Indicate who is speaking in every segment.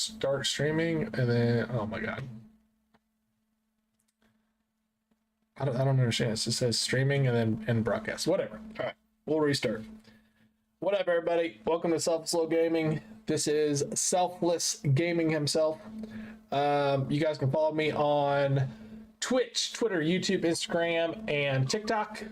Speaker 1: start streaming, and then oh my god, I don't understand. It just says streaming and then end broadcast. Whatever. All right, we'll restart. What up, everybody? Welcome to Selfless Little Gaming. This is Selfless Gaming himself. You guys can follow me on Twitch, Twitter, YouTube, Instagram, and TikTok.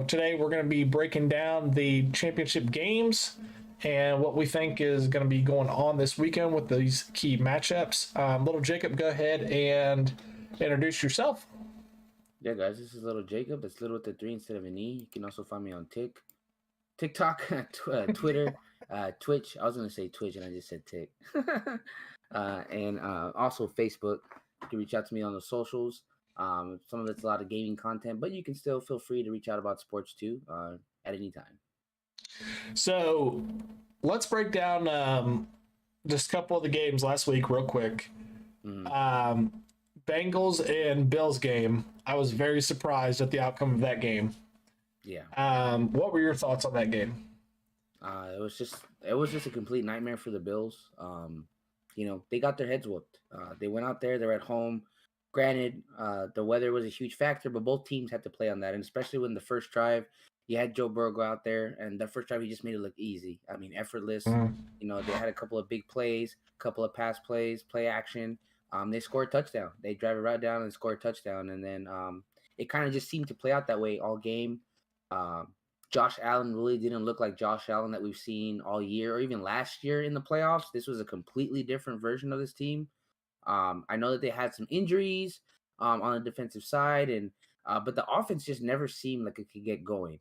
Speaker 1: Today we're going to be breaking down the championship games and what we think is going to be going on this weekend with these key matchups. Little Jacob, go ahead and introduce yourself.
Speaker 2: Yeah, guys, this is Little Jacob. It's Little with the 3 instead of an E. You can also find me on TikTok, Twitter, Twitch. I was going to say Twitch, and I just said Tik. And also Facebook. You can reach out to me on the socials. Some of it's a lot of gaming content, but you can still feel free to reach out about sports too at any time.
Speaker 1: So let's break down just a couple of the games last week real quick. Bengals and Bills game. I was very surprised at the outcome of that game.
Speaker 2: Yeah.
Speaker 1: What were your thoughts on that game?
Speaker 2: It was just a complete nightmare for the Bills. They got their heads whooped. They went out there. They're at home. Granted, the weather was a huge factor, but both teams had to play on that, and especially when the first drive, you had Joe Burrow go out there, and the first drive he just made it look easy. I mean, effortless. They had a couple of big plays, a couple of pass plays, play action. They scored a touchdown. They drive it right down and score a touchdown, and then it kind of just seemed to play out that way all game. Josh Allen really didn't look like Josh Allen that we've seen all year or even last year in the playoffs. This was a completely different version of this team. I know that they had some injuries on the defensive side, and but the offense just never seemed like it could get going.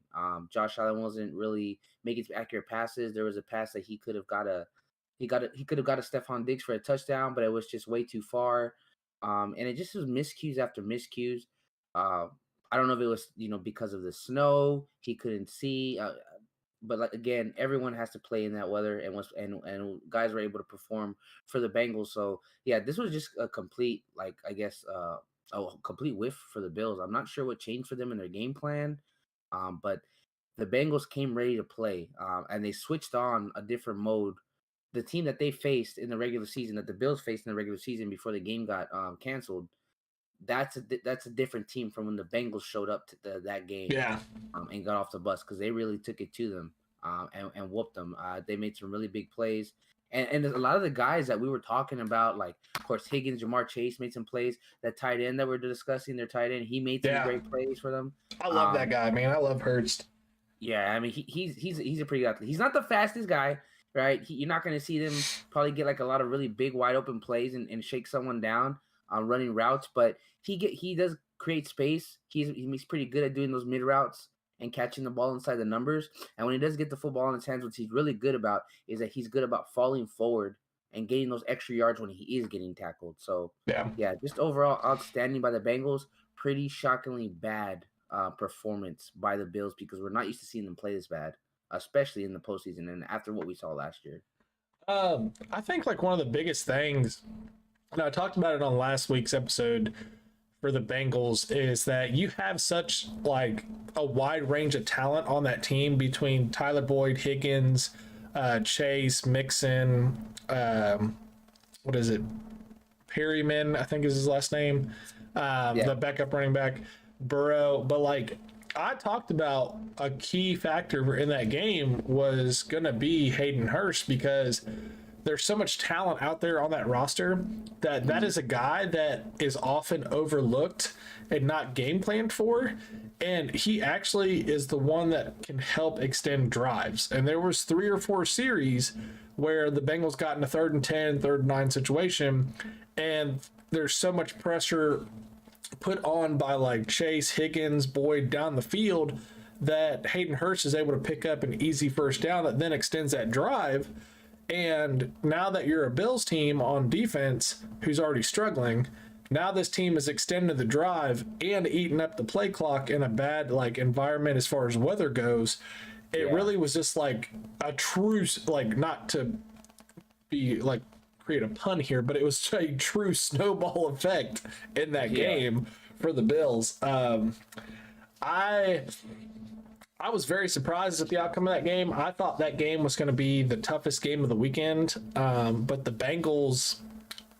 Speaker 2: Josh Allen wasn't really making some accurate passes. There was a pass that he could have got a Stephon Diggs for a touchdown, but it was just way too far. And it just was miscues after miscues. I don't know if it was because of the snow he couldn't see. But like, again, everyone has to play in that weather, and guys were able to perform for the Bengals. So yeah, this was just a complete, a complete whiff for the Bills. I'm not sure what changed for them in their game plan, but the Bengals came ready to play, and they switched on a different mode. The team that they faced in the regular season, that the Bills faced in the regular season before the game got canceled, that's a different team from when the Bengals showed up to that game, and got off the bus, because they really took it to them and whooped them. They made some really big plays, and a lot of the guys that we were talking about, like of course Higgins, Jamar Chase made some plays. That tight end that we're discussing, their tight end, he made some great plays for them.
Speaker 1: I love that guy, man. I love Hurst.
Speaker 2: Yeah, I mean he's a pretty good athlete. He's not the fastest guy, right? You're not going to see them probably get like a lot of really big wide open plays and shake someone down on running routes, but he does create space. He's pretty good at doing those mid routes and catching the ball inside the numbers. And when he does get the football in his hands, what he's really good about is that he's good about falling forward and getting those extra yards when he is getting tackled. So yeah, just overall outstanding by the Bengals. Pretty shockingly bad performance by the Bills, because we're not used to seeing them play this bad, especially in the postseason and after what we saw last year.
Speaker 1: I think like one of the biggest things, and I talked about it on last week's episode for the Bengals, is that you have such like a wide range of talent on that team between Tyler Boyd, Higgins, Chase, Mixon, what is it? Perryman, I think is his last name. The backup running back, Burrow. But like I talked about, a key factor in that game was going to be Hayden Hurst, because there's so much talent out there on that roster that is a guy that is often overlooked and not game planned for. And he actually is the one that can help extend drives. And there was 3 or 4 series where the Bengals got in a 3rd and 10, 3rd and 9 situation, and there's so much pressure put on by like Chase, Higgins, Boyd down the field that Hayden Hurst is able to pick up an easy first down that then extends that drive. And now that you're a Bills team on defense who's already struggling, now this team is extending the drive and eating up the play clock in a bad like environment as far as weather goes. It really was just like a true, like, not to be like create a pun here, but it was a true snowball effect in that game for the Bills. I I was very surprised at the outcome of that game. I thought that game was going to be the toughest game of the weekend, but the Bengals,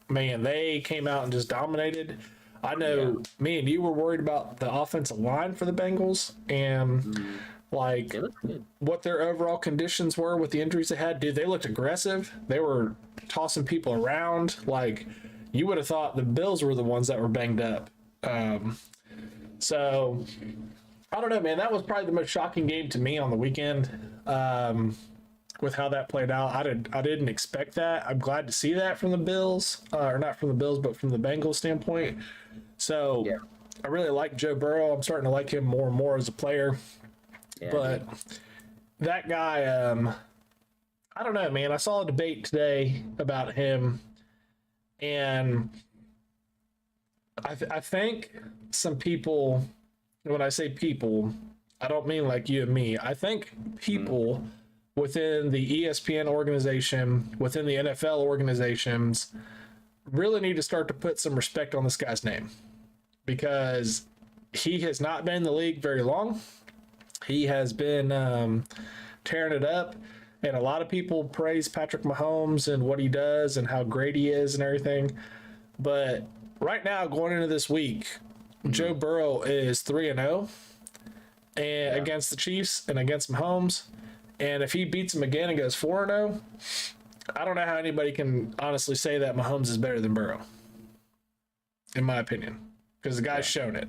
Speaker 1: man, they came out and just dominated. I
Speaker 2: Yeah.
Speaker 1: know me and you were worried about the offensive line for the Bengals and
Speaker 2: Mm,
Speaker 1: like
Speaker 2: they look good.
Speaker 1: what their overall conditions were with the injuries they had. Dude, they looked aggressive. They were tossing people around. Like you would have thought the Bills were the ones that were banged up. So I don't know, man. That was probably the most shocking game to me on the weekend. With how that played out, I didn't expect that. I'm glad to see that from the Bills, or not from the Bills, but from the Bengals standpoint. So
Speaker 2: Yeah.
Speaker 1: I really like Joe Burrow. I'm starting to like him more and more as a player.
Speaker 2: Yeah.
Speaker 1: But that guy, I don't know, man. I saw a debate today about him, and I think some people, when I say people, I don't mean like you and me. I think people within the ESPN organization, within the NFL organizations, really need to start to put some respect on this guy's name because he has not been in the league very long. He has been tearing it up. And a lot of people praise Patrick Mahomes and what he does and how great he is and everything. But right now, going into this week, Joe Burrow is 3-0 and against the Chiefs and against Mahomes. And if he beats him again and goes 4-0, I don't know how anybody can honestly say that Mahomes is better than Burrow, in my opinion, because the guy's shown it.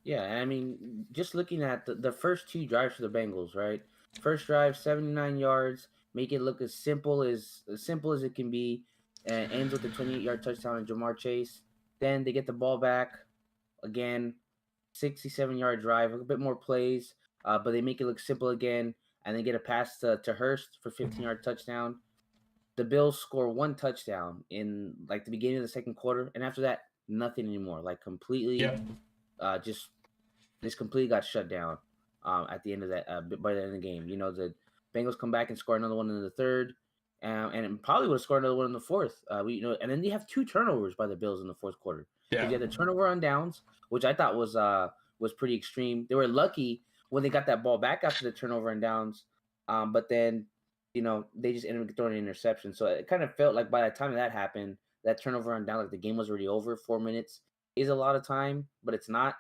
Speaker 2: Yeah, and I mean, just looking at the first two drives for the Bengals, right? First drive, 79 yards, make it look as simple as it can be, and ends with a 28-yard touchdown on Jamar Chase. Then they get the ball back again, 67-yard drive, a bit more plays, but they make it look simple again, and they get a pass to Hurst for 15-yard touchdown. The Bills score one touchdown in like the beginning of the second quarter, and after that, nothing anymore. Like completely,
Speaker 1: Yep.
Speaker 2: Just completely got shut down at the end of that by the end of the game. You know, the Bengals come back and score another one in the third, and probably would have scored another one in the fourth. And then they have two turnovers by the Bills in the fourth quarter.
Speaker 1: Yeah.
Speaker 2: You had the turnover on downs, which I thought was pretty extreme. They were lucky when they got that ball back after the turnover and downs, but then they just ended up throwing an interception. So it kind of felt like by the time that happened, that turnover on down, like the game was already over. 4 minutes is a lot of time, but it's not.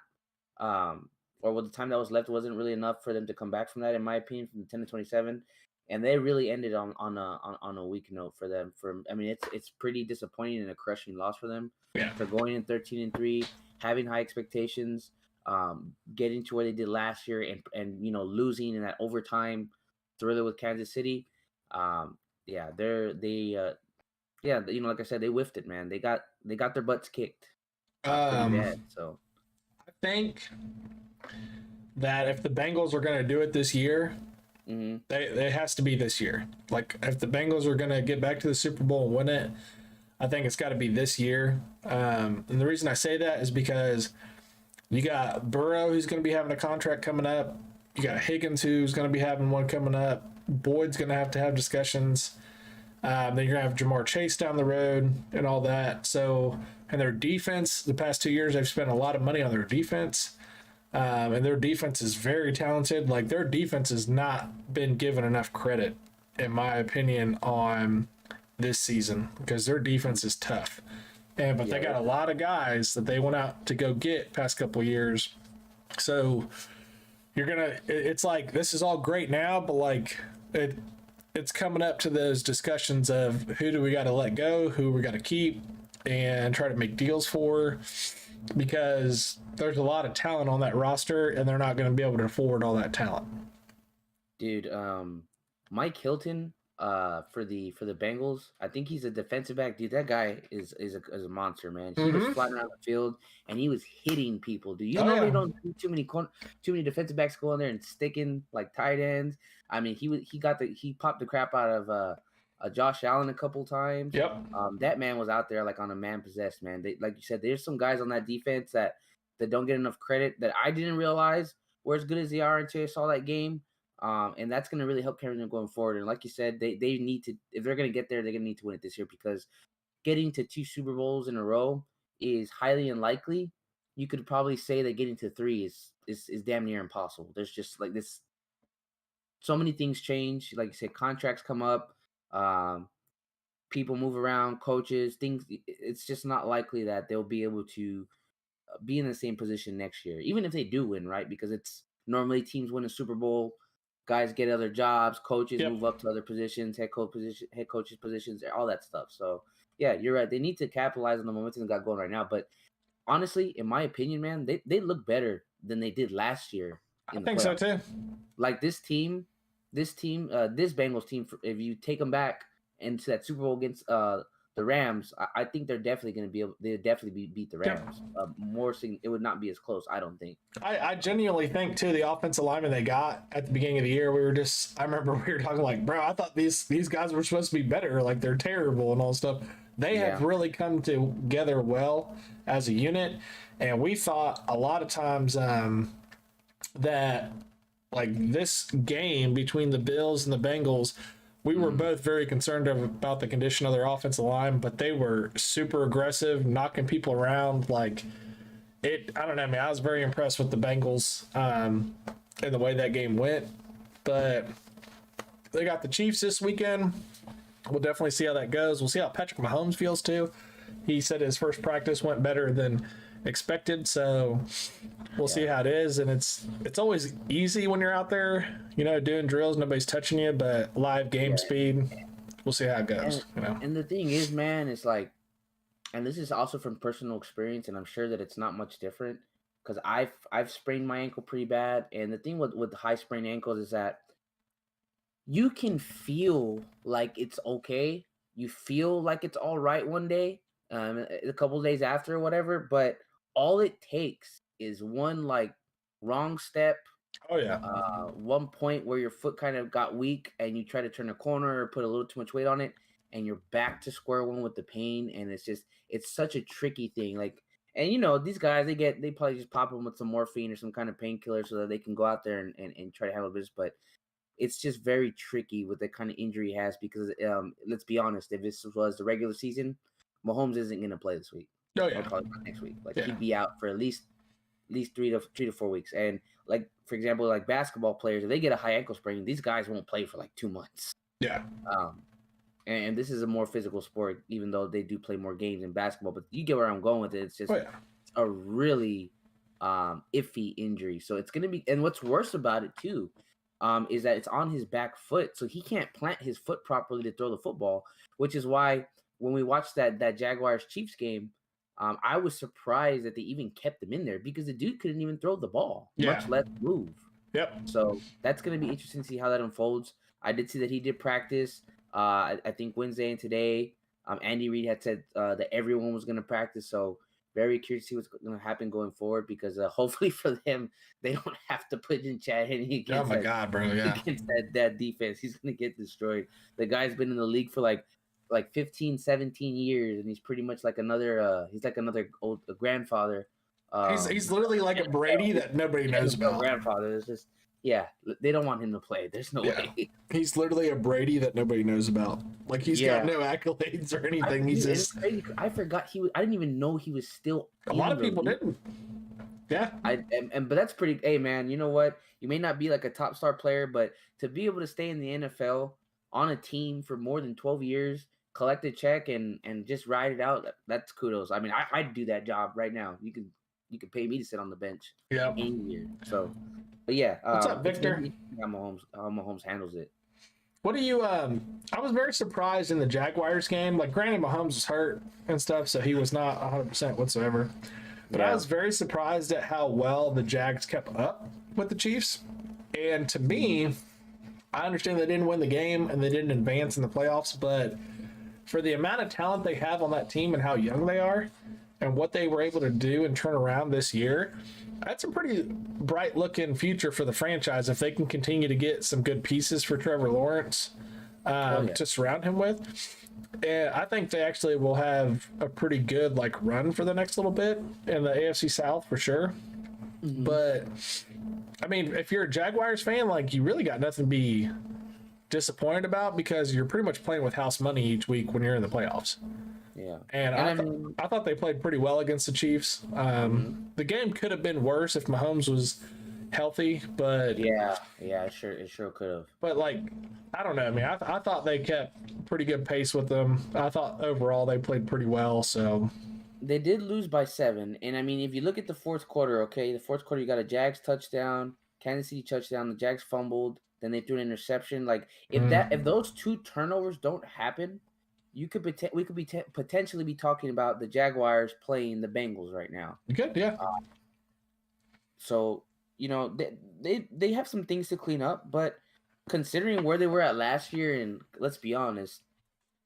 Speaker 2: Or with the time that was left wasn't really enough for them to come back from that, in my opinion, from the 10 to 27. And they really ended on a weak note for them. I mean, it's pretty disappointing and a crushing loss for them.
Speaker 1: Yeah.
Speaker 2: For going in 13-3, having high expectations, getting to where they did last year, and losing in that overtime thriller with Kansas City. Like I said, they whiffed it, man. They got their butts kicked pretty bad. So
Speaker 1: I think that if the Bengals are going to do it this year, it has to be this year. Like if the Bengals are going to get back to the Super Bowl and win it, I think it's got to be this year. And the reason I say that is because you got Burrow, who's going to be having a contract coming up. You got Higgins, who's going to be having one coming up. Boyd's going to have discussions. Then you're going to have Jamar Chase down the road and all that. So, and their defense, the past 2 years, they've spent a lot of money on their defense. And their defense is very talented. Like, their defense has not been given enough credit, in my opinion, on this season because their defense is tough. But they got a lot of guys that they went out to go get past couple years. So it's like, this is all great now, but like it's coming up to those discussions of who do we got to let go, who we got to keep and try to make deals for, because there's a lot of talent on that roster and they're not going to be able to afford all that talent.
Speaker 2: Dude, Mike Hilton, for the Bengals, I think he's a defensive back. Dude, that guy is a monster, man. He was flying around the field and he was hitting people. Do you know they don't do too many defensive backs go in there and sticking like tight ends? I mean, he popped the crap out of Josh Allen a couple times.
Speaker 1: Yep.
Speaker 2: That man was out there like on a man possessed, man. Like you said, there's some guys on that defense that don't get enough credit that I didn't realize were as good as they are until I saw that game. And that's going to really help carry them going forward. And like you said, they need to, if they're going to get there, they're going to need to win it this year, because getting to 2 Super Bowls in a row is highly unlikely. You could probably say that getting to 3 is damn near impossible. There's just like this, so many things change. Like you said, contracts come up, um, people move around, coaches, things. It's just not likely that they'll be able to be in the same position next year, even if they do win, right? Because it's normally teams win a Super Bowl, guys get other jobs, coaches
Speaker 1: Yep.
Speaker 2: move up to other positions, head coaches positions, all that stuff. So yeah, you're right. They need to capitalize on the momentum they got going right now. But honestly, in my opinion, man, they look better than they did last year
Speaker 1: I
Speaker 2: in the
Speaker 1: think so
Speaker 2: playoffs.
Speaker 1: too.
Speaker 2: Like this Bengals team, if you take them back into that Super Bowl against the Rams, I think they're definitely going to be able. They'll definitely beat the
Speaker 1: Yep.
Speaker 2: Rams. It would not be as close, I don't think.
Speaker 1: I genuinely think too the offensive lineman they got at the beginning of the year, I remember we were talking like, bro, I thought these guys were supposed to be better, like they're terrible and all stuff. They have really come together well as a unit, and we thought a lot of times that like this game between the Bills and the Bengals, we were both very concerned about the condition of their offensive line, but they were super aggressive, knocking people around. Like I don't know, man. I was very impressed with the Bengals and the way that game went. But they got the Chiefs this weekend. We'll definitely see how that goes. We'll see how Patrick Mahomes feels too. He said his first practice went better than expected, so we'll see how it is. And it's always easy when you're out there, doing drills, nobody's touching you, but live game speed, we'll see how it goes.
Speaker 2: And the thing is, man, it's like, and this is also from personal experience, and I'm sure that it's not much different because I've sprained my ankle pretty bad. And the thing with high sprained ankles is that you can feel like it's okay, you feel like it's all right one day, a couple of days after or whatever, but all it takes is one like wrong step.
Speaker 1: Oh yeah.
Speaker 2: One point where your foot kind of got weak and you try to turn a corner or put a little too much weight on it, and you're back to square one with the pain. And it's such a tricky thing. Like, and these guys, they probably just pop them with some morphine or some kind of painkiller so that they can go out there and try to handle this. But it's just very tricky with the kind of injury he has because let's be honest, if this was the regular season, Mahomes isn't going to play this week.
Speaker 1: Oh yeah.
Speaker 2: Or probably not next week. Like he'd be out for at least 3 to 4 weeks. And like, for example, like basketball players, if they get a high ankle sprain, these guys won't play for like 2 months.
Speaker 1: Yeah.
Speaker 2: And this is a more physical sport, even though they do play more games in basketball. But you get where I'm going with it. It's just a really iffy injury. So it's going to be, and what's worse about it too, is that it's on his back foot. So he can't plant his foot properly to throw the football, which is why when we watched that Jaguars-Chiefs game, I was surprised that they even kept him in there because the dude couldn't even throw the ball, much less move.
Speaker 1: Yep.
Speaker 2: So that's going to be interesting to see how that unfolds. I did see that he did practice, I think Wednesday and today. Andy Reid had said that everyone was going to practice. So very curious to see what's going to happen going forward because hopefully for them, they don't have to put in Chad Henne against,
Speaker 1: God, bro. Yeah.
Speaker 2: against that defense. He's going to get destroyed. The guy's been in the league for like 15, 17 years, and he's pretty much like another old grandfather.
Speaker 1: He's literally like a Brady that nobody knows about.
Speaker 2: Grandfather. It's just, they don't want him to play. There's no way.
Speaker 1: He's literally a Brady that nobody knows about. Like he's got no accolades or anything. He's just.
Speaker 2: I forgot I didn't even know he was still.
Speaker 1: A lot of people didn't. Yeah.
Speaker 2: But that's pretty. Hey man, you know what? You may not be like a top star player, but to be able to stay in the NFL on a team for more than 12 years, collect a check and just ride it out, that's kudos. I mean, I'd do that job right now. You could pay me to sit on the bench any year. So, but
Speaker 1: what's up, Victor?
Speaker 2: How Mahomes handles it.
Speaker 1: What do you I was very surprised in the Jaguars game. Like granted Mahomes was hurt and stuff, so he was not 100% whatsoever. But I was very surprised at how well the Jags kept up with the Chiefs. And to me, I understand they didn't win the game and they didn't advance in the playoffs, but for the amount of talent they have on that team and how young they are and what they were able to do and turn around this year, that's a pretty bright looking future for the franchise if they can continue to get some good pieces for Trevor Lawrence to surround him with. And I think they actually will have a pretty good run for the next little bit in the AFC South for sure. Mm-hmm. But I mean, if you're a Jaguars fan, you really got nothing to be disappointed about because you're pretty much playing with house money each week when you're in the playoffs.
Speaker 2: Yeah.
Speaker 1: And I thought they played pretty well against the Chiefs. The game could have been worse if Mahomes was healthy, but
Speaker 2: Yeah, it sure could have.
Speaker 1: but like I don't know. I mean, I thought they kept pretty good pace with them. I thought overall they played pretty well. So
Speaker 2: They did lose by 7, and I mean, if you look at the fourth quarter, okay, the fourth quarter you got a Jags touchdown, Kansas City touchdown, the Jags fumbled, then they threw an interception. Like if those 2 turnovers don't happen, we could be potentially be talking about the Jaguars playing the Bengals right now.
Speaker 1: good, yeah.
Speaker 2: So they have some things to clean up, but considering where they were at last year, and let's be honest,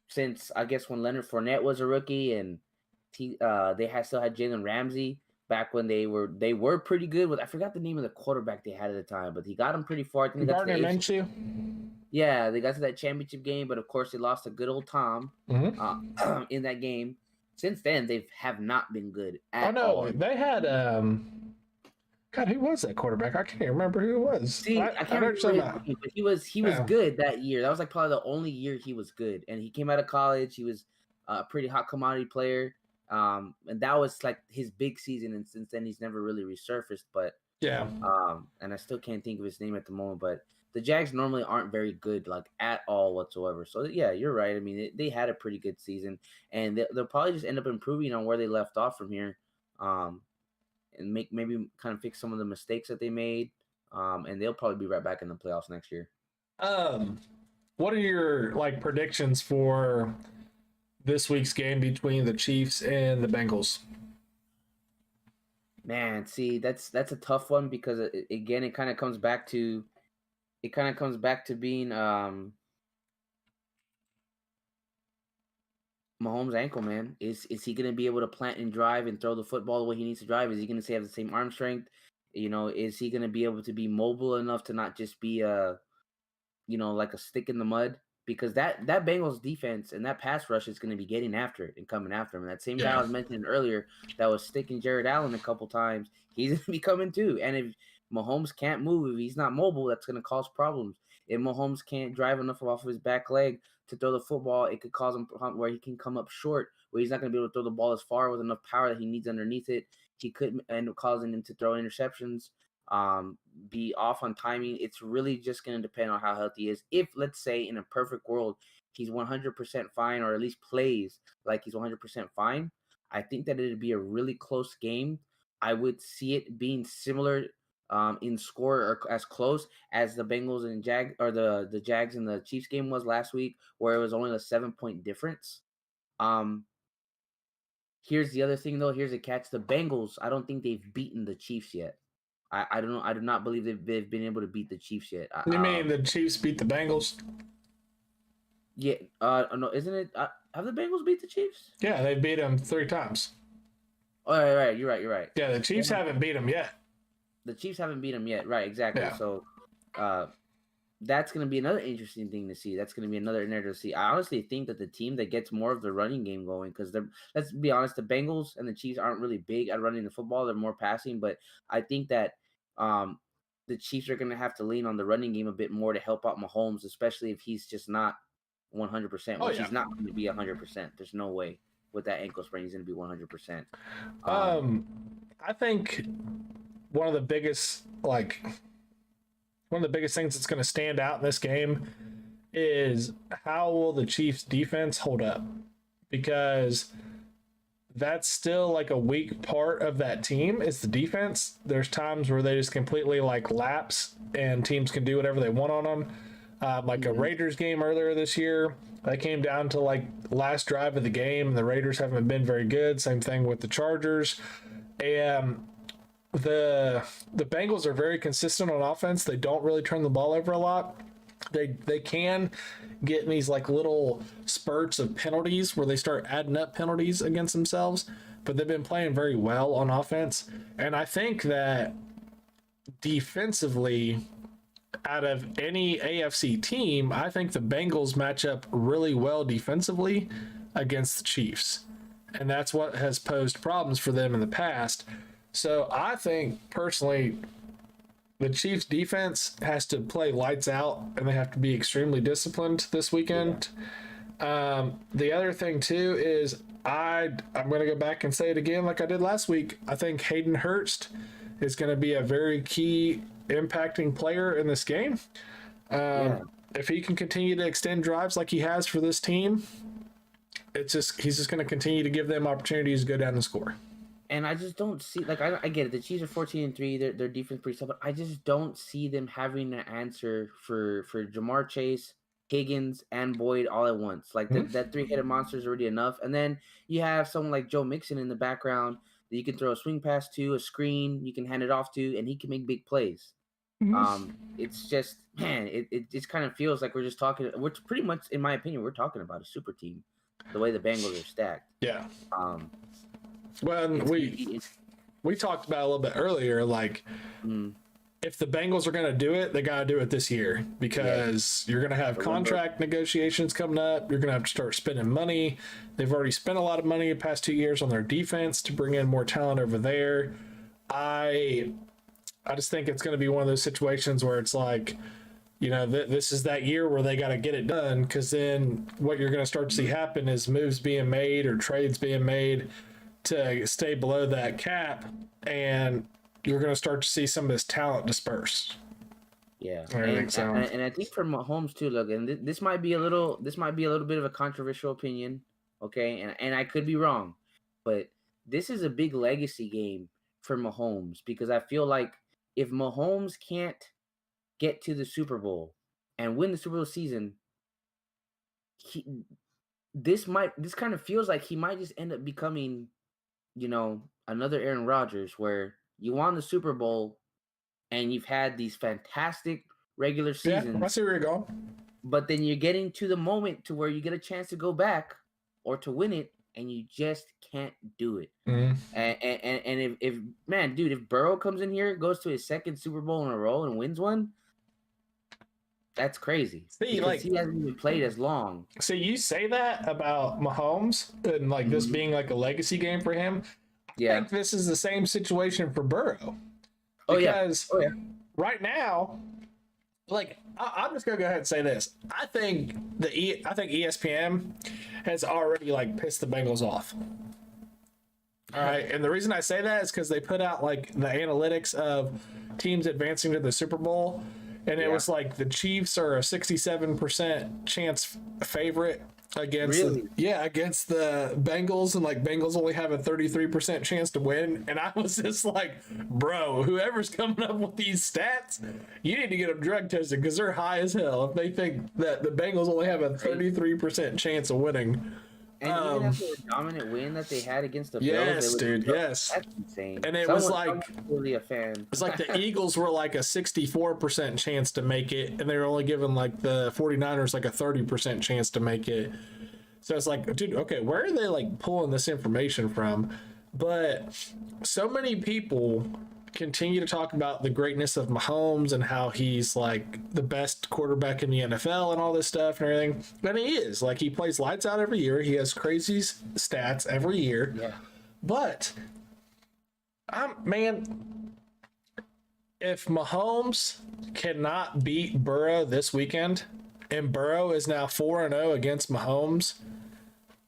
Speaker 2: since I guess when Leonard Fournette was a rookie and they still had Jalen Ramsey back when they were pretty good with, I forgot the name of the quarterback they had at the time, but he got them pretty far. I think
Speaker 1: Gardner Minshew.
Speaker 2: Yeah, they got to that championship game, but of course they lost to good old Tom in that game. Since then, they have not been good at all.
Speaker 1: They had God, who was that quarterback? I can't remember who it was.
Speaker 2: See, I can't remember, but he was good that year. That was like probably the only year he was good, and he came out of college. He was a pretty hot commodity player, and that was like his big season. And since then, he's never really resurfaced. But
Speaker 1: yeah,
Speaker 2: and I still can't think of his name at the moment. But the Jags normally aren't very good, like at all whatsoever. So yeah, you're right. I mean, they had a pretty good season, and they'll probably just end up improving on where they left off from here. And maybe kind of fix some of the mistakes that they made, and they'll probably be right back in the playoffs next year.
Speaker 1: What are your predictions for this week's game between the Chiefs and the Bengals?
Speaker 2: Man, see, that's a tough one because again, it kind of comes back to being Mahomes' ankle, man. Is he going to be able to plant and drive and throw the football the way he needs to drive? Is he going to have the same arm strength? Is he going to be able to be mobile enough to not just be like a stick in the mud? Because that Bengals defense and that pass rush is going to be getting after it and coming after him. And that same guy I was mentioning earlier that was sticking Jared Allen a couple times, he's going to be coming too. And if Mahomes can't move, if he's not mobile, that's going to cause problems. If Mahomes can't drive enough off of his back leg to throw the football, it could cause him where he can come up short, where he's not going to be able to throw the ball as far with enough power that he needs underneath it. He could end up causing him to throw interceptions, be off on timing. It's really just going to depend on how healthy he is. If, let's say, in a perfect world, he's 100% fine, or at least plays like he's 100% fine, I think that it'd be a really close game. I would see it being similar in score or as close as the Bengals and the Jags and the Chiefs game was last week, where it was only a 7-point difference. Here's the other thing though. Here's a catch. The Bengals, I don't think they've beaten the Chiefs yet. I don't know. I do not believe they've been able to beat the Chiefs yet.
Speaker 1: You mean the Chiefs beat the Bengals?
Speaker 2: Yeah. No, isn't it? Have the Bengals beat the Chiefs?
Speaker 1: Yeah, they beat them 3 times.
Speaker 2: Oh, right. You're right.
Speaker 1: Yeah, the Chiefs haven't beat them yet.
Speaker 2: The Chiefs haven't beat them yet. Right, exactly.
Speaker 1: Yeah.
Speaker 2: So that's going to be another interesting thing to see. That's going to be another narrative to see. I honestly think that the team that gets more of the running game going, because let's be honest, the Bengals and the Chiefs aren't really big at running the football. They're more passing, but I think that the Chiefs are going to have to lean on the running game a bit more to help out Mahomes, especially if he's just not 100%, which he's not going to be 100%. There's no way with that ankle sprain he's going to be 100%.
Speaker 1: I think one of the biggest things that's going to stand out in this game is how will the Chiefs defense hold up, because that's still like a weak part of that team is the defense. There's times where they just completely lapse and teams can do whatever they want on them. A Raiders game earlier this year, that came down to last drive of the game, and the Raiders haven't been very good. Same thing with the Chargers. And the Bengals are very consistent on offense. They don't really turn the ball over a lot. They can get in these little spurts of penalties where they start adding up penalties against themselves, but they've been playing very well on offense. And I think that defensively, out of any AFC team, I think the Bengals match up really well defensively against the Chiefs. And that's what has posed problems for them in the past. So I think personally, the Chiefs defense has to play lights out, and they have to be extremely disciplined this weekend. The other thing too is I'm going to go back and say it again like I did last week. I think Hayden Hurst is going to be a very key impacting player in this game.
Speaker 2: Yeah.
Speaker 1: If he can continue to extend drives like he has for this team, he's just going to continue to give them opportunities to go down and score.
Speaker 2: And I just don't see, like, I get it. The Chiefs are 14-3. Their defense pretty tough, but I just don't see them having an answer for Jamar Chase, Higgins, and Boyd all at once. Like that three-headed monster is already enough. And then you have someone like Joe Mixon in the background that you can throw a swing pass to, a screen, you can hand it off to, and he can make big plays. It's just, man, it just kind of feels like we're just talking. We're pretty much, in my opinion, we're talking about a super team, the way the Bengals are stacked.
Speaker 1: Yeah. Well, we talked about it a little bit earlier, like if the Bengals are going to do it, they got to do it this year because you're going to have contract negotiations coming up. You're going to have to start spending money. They've already spent a lot of money the past 2 years on their defense to bring in more talent over there. I just think it's going to be one of those situations where it's like, you know, this is that year where they got to get it done, because then what you're going to start to see happen is moves being made or trades being made to stay below that cap, and you're going to start to see some of this talent disperse.
Speaker 2: Yeah, and I think for Mahomes too. Look, and this might be a little bit of a controversial opinion, okay? And I could be wrong, but this is a big legacy game for Mahomes, because I feel like if Mahomes can't get to the Super Bowl and win the Super Bowl season, this kind of feels like he might just end up becoming, you know, another Aaron Rodgers, where you won the Super Bowl and you've had these fantastic regular seasons.
Speaker 1: Yeah, I see where you're going.
Speaker 2: But then you're getting to the moment to where you get a chance to go back or to win it, and you just can't do it. And if man, dude, if Burrow comes in here, goes to his second Super Bowl in a row and wins one, that's crazy.
Speaker 1: See,
Speaker 2: like he hasn't even played as long.
Speaker 1: So you say that about Mahomes and like this being like a legacy game for him. I think this is the same situation for Burrow. Because right now, like I'm just gonna go ahead and say this. I think ESPN has already like pissed the Bengals off. All right, and the reason I say that is because they put out like the analytics of teams advancing to the Super Bowl, and it was like the Chiefs are a 67% chance favorite against against the Bengals, and like Bengals only have a 33% chance to win. And I was just like, bro, whoever's coming up with these stats, you need to get them drug tested, because they're high as hell if they think that the Bengals only have a 33% chance of winning.
Speaker 2: And even after the dominant win that they had against the Bills,
Speaker 1: yes,
Speaker 2: that's insane.
Speaker 1: And it was like
Speaker 2: really a fan.
Speaker 1: It's like the Eagles were like a 64% chance to make it, and they were only giving like the 49ers like a 30% chance to make it. So it's like, dude, okay, where are they like pulling this information from? But so many people continue to talk about the greatness of Mahomes and how he's like the best quarterback in the NFL and all this stuff and everything. And he is. Like, he plays lights out every year. He has crazy stats every year.
Speaker 2: Yeah.
Speaker 1: But if Mahomes cannot beat Burrow this weekend, and Burrow is now 4-0 against Mahomes,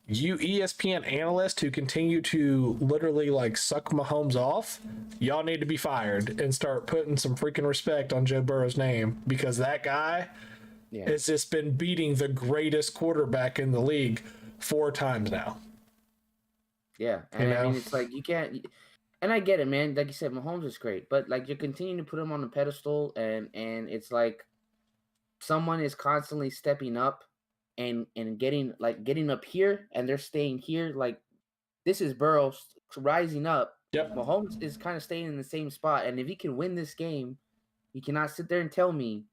Speaker 1: you ESPN analysts who continue to literally like suck Mahomes off, y'all need to be fired and start putting some freaking respect on Joe Burrow's name, because that guy has just been beating the greatest quarterback in the league 4 times now.
Speaker 2: Yeah, and I mean, it's like you can't. And I get it, man. Like you said, Mahomes is great, but like you're continuing to put him on the pedestal, and it's like someone is constantly stepping up and getting up here, and they're staying here. Like, this is Burrow rising up.
Speaker 1: Yep.
Speaker 2: Mahomes is kind of staying in the same spot, and if he can win this game, you cannot sit there and tell me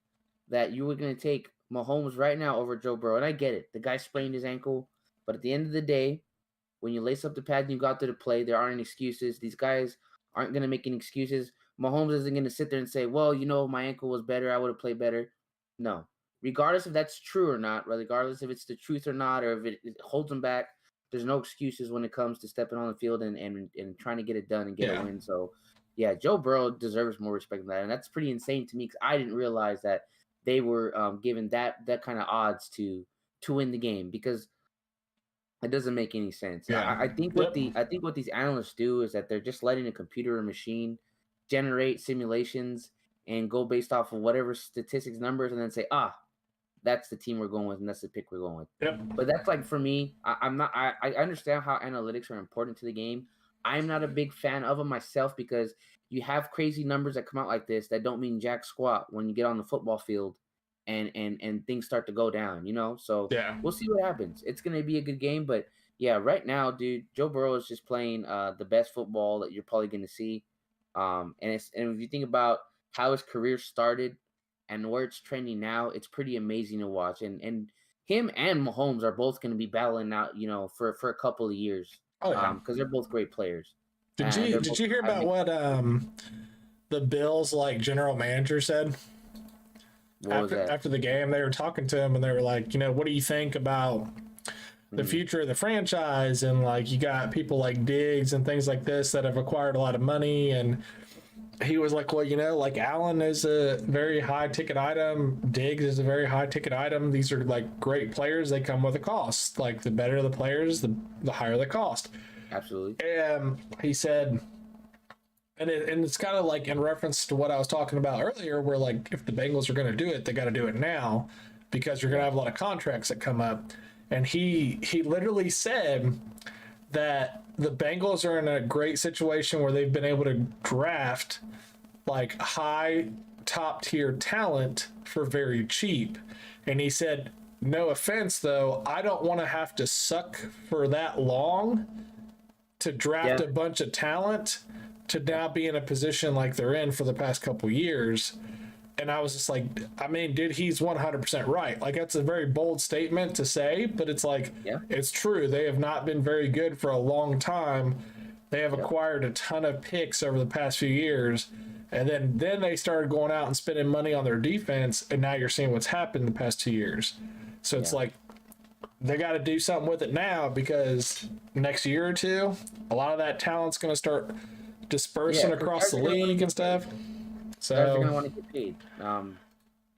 Speaker 2: that you were going to take Mahomes right now over Joe Burrow. And I get it. The guy sprained his ankle, but at the end of the day, when you lace up the pad and you go out there to play, there aren't excuses. These guys aren't going to make any excuses. Mahomes isn't going to sit there and say, well, you know, my ankle was better, I would have played better. No. Regardless if that's true or not, regardless if it's the truth or not, or if it holds him back, there's no excuses when it comes to stepping on the field and trying to get it done and get a win. So, yeah, Joe Burrow deserves more respect than that. And that's pretty insane to me, because I didn't realize that they were given that kind of odds to win the game, because it doesn't make any sense.
Speaker 1: Yeah.
Speaker 2: I think what these analysts do is that they're just letting a computer or machine generate simulations and go based off of whatever statistics numbers, and then say, that's the team we're going with, and that's the pick we're going with.
Speaker 1: Yep.
Speaker 2: But that's like for me, I understand how analytics are important to the game. I'm not a big fan of them myself because you have crazy numbers that come out like this that don't mean jack squat when you get on the football field and things start to go down, So
Speaker 1: Yeah.
Speaker 2: we'll see what happens. It's gonna be a good game, but yeah, right now, dude, Joe Burrow is just playing the best football that you're probably gonna see. And if you think about how his career started and where it's trending now, it's pretty amazing to watch. And him and Mahomes are both going to be battling out, for a couple of years.
Speaker 1: Oh yeah.
Speaker 2: Because they're both great players.
Speaker 1: Did you hear about what the Bills general manager said? After the game, they were talking to him and they were like, what do you think about the future of the franchise? And you got people like Diggs and things like this that have acquired a lot of money. And he was like, well, Allen is a very high ticket item. Diggs is a very high ticket item. These are great players. They come with a cost. The better the players, the higher the cost.
Speaker 2: Absolutely.
Speaker 1: And he said, and it's kind of in reference to what I was talking about earlier, where if the Bengals are going to do it, they got to do it now because you're going to have a lot of contracts that come up. And he literally said that the Bengals are in a great situation where they've been able to draft high top tier talent for very cheap. And he said, no offense though, I don't want to have to suck for that long to draft a bunch of talent to now be in a position like they're in for the past couple years. And I was just dude, he's 100% right. That's a very bold statement to say, but it's it's true. They have not been very good for a long time. They have acquired a ton of picks over the past few years. And then they started going out and spending money on their defense. And now you're seeing what's happened the past 2 years. So it's they got to do something with it now, because next year or two, a lot of that talent's going to start dispersing across the league and stuff. So
Speaker 2: they're going to want to get paid.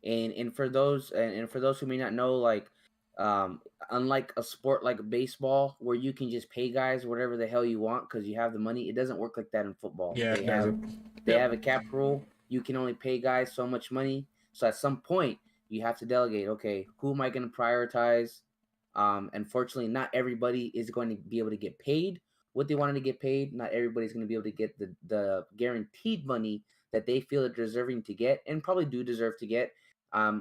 Speaker 2: And for those who may not know, unlike a sport like baseball where you can just pay guys whatever the hell you want because you have the money, it doesn't work like that in football.
Speaker 1: Yeah,
Speaker 2: they have a cap rule. You can only pay guys so much money. So at some point you have to delegate. Okay, who am I going to prioritize? Unfortunately, not everybody is going to be able to get paid what they wanted to get paid. Not everybody's going to be able to get the guaranteed money that they feel they're deserving to get and probably do deserve to get.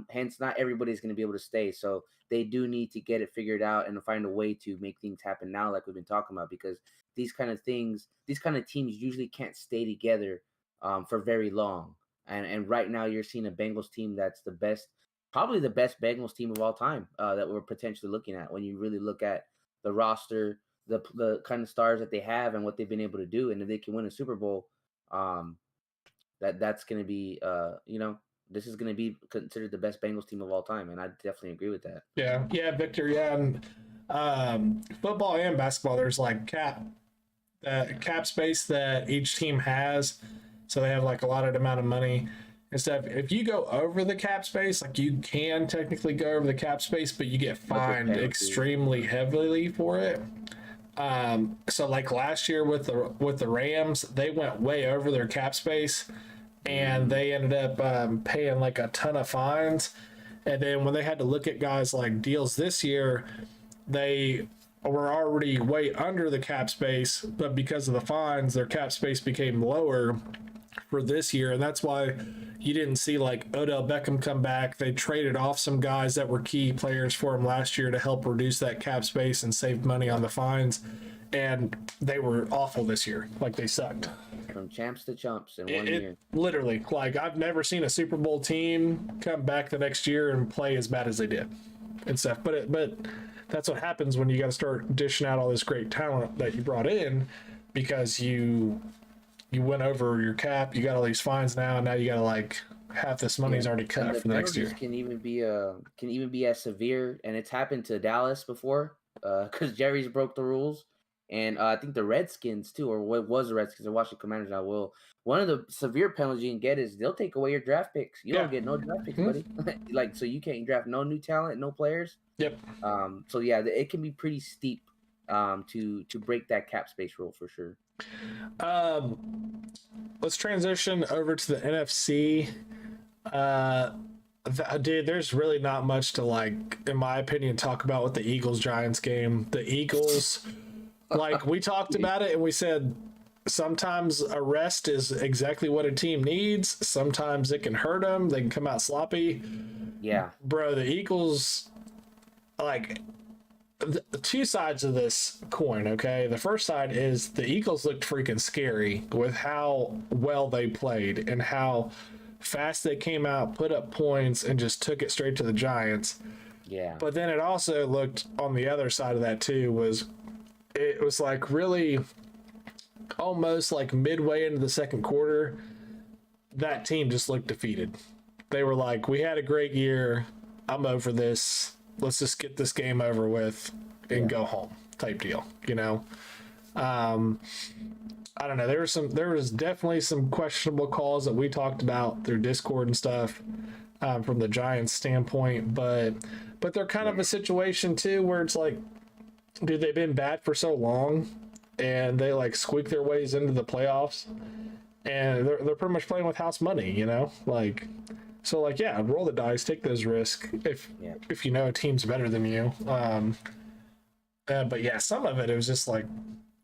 Speaker 2: Hence, not everybody's going to be able to stay. So they do need to get it figured out and find a way to make things happen now, like we've been talking about, because these kind of teams usually can't stay together for very long. And right now you're seeing a Bengals team that's probably the best Bengals team of all time that we're potentially looking at when you really look at the roster, the kind of stars that they have and what they've been able to do. And if they can win a Super Bowl, that's going to be, this is going to be considered the best Bengals team of all time. And I definitely agree with that.
Speaker 1: Yeah, Victor. Yeah. And football and basketball, there's cap space that each team has. So they have a lot amount of money and stuff. If you go over the cap space, you can technically go over the cap space, but you get fined extremely heavily for it. So last year with the Rams, they went way over their cap space and they ended up paying a ton of fines. And then when they had to look at guys deals this year, they were already way under the cap space, but because of the fines, their cap space became lower for this year. And that's why you didn't see Odell Beckham come back. They traded off some guys that were key players for him last year to help reduce that cap space and save money on the fines. And they were awful this year. They sucked.
Speaker 2: From champs to chumps in 1 year.
Speaker 1: Literally. I've never seen a Super Bowl team come back the next year and play as bad as they did and stuff. But that's what happens when you got to start dishing out all this great talent that you brought in, because you went over your cap. You got all these fines now, and now you got to half this money's already cut for the next year.
Speaker 2: Can even be as severe, and it's happened to Dallas before, because Jerry's broke the rules. And I think the Redskins too, or what was the Redskins? They're watching Commanders now. Well, one of the severe penalties you can get is they'll take away your draft picks. You don't get no draft picks, buddy. So you can't draft no new talent, no players.
Speaker 1: Yep.
Speaker 2: So yeah, it can be pretty steep to break that cap space rule for sure.
Speaker 1: Let's transition over to the NFC. Dude, there's really not much to, like, in my opinion, talk about with the Eagles Giants game. The Eagles, like, we talked about it and we said sometimes a rest is exactly what a team needs. Sometimes it can hurt them. They can come out sloppy.
Speaker 2: Yeah,
Speaker 1: Bro, the Eagles, like, the two sides of this coin, okay? The first side is the Eagles looked freaking scary with how well they played and how fast they came out, put up points, and just took it straight to the Giants.
Speaker 2: yeah.
Speaker 1: But then it also looked on the other side of that too, it was like really almost like midway into the second quarter, that team just looked defeated. They were like, we had a great year. I'm over this. Let's just get this game over with and go home type deal, you know? I don't know. There was definitely some questionable calls that we talked about through Discord and stuff from the Giants standpoint, but they're kind of a situation too where it's like, dude, they've been bad for so long and they like squeak their ways into the playoffs and they're pretty much playing with house money, you know? Like, so like, yeah, roll the dice, take those risks if you know a team's better than you. But yeah, some of it was just like,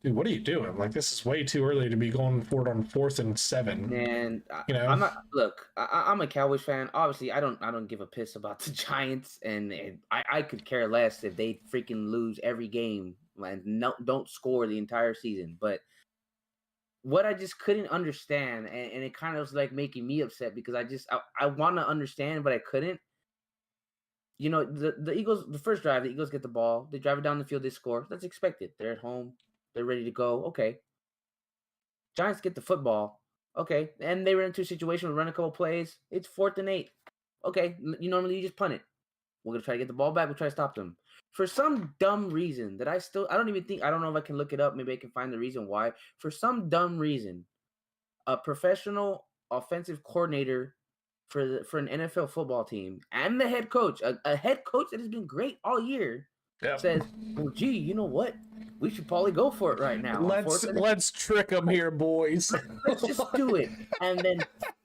Speaker 1: dude, what are you doing? Like, this is way too early to be going forward on 4th and 7.
Speaker 2: And
Speaker 1: you know,
Speaker 2: I'm not. Look, I'm a Cowboys fan. Obviously, I don't give a piss about the Giants, and I could care less if they freaking lose every game and don't score the entire season. But what I just couldn't understand, and it kind of was like making me upset because I want to understand, but I couldn't. You know, the Eagles, the first drive, the Eagles get the ball, they drive it down the field, they score. That's expected. They're at home. They're ready to go. Okay. Giants get the football. Okay. And they run into a situation, we run a couple plays. It's 4th and 8. Okay. You normally just punt it. We're going to try to get the ball back. We'll try to stop them. For some dumb reason that I don't know if I can look it up. Maybe I can find the reason why. For some dumb reason, a professional offensive coordinator for an NFL football team and the head coach, a head coach that has been great all year, says, well, gee, you know what? We should probably go for it right now.
Speaker 1: Let's trick them here, boys.
Speaker 2: Let's just do it. And then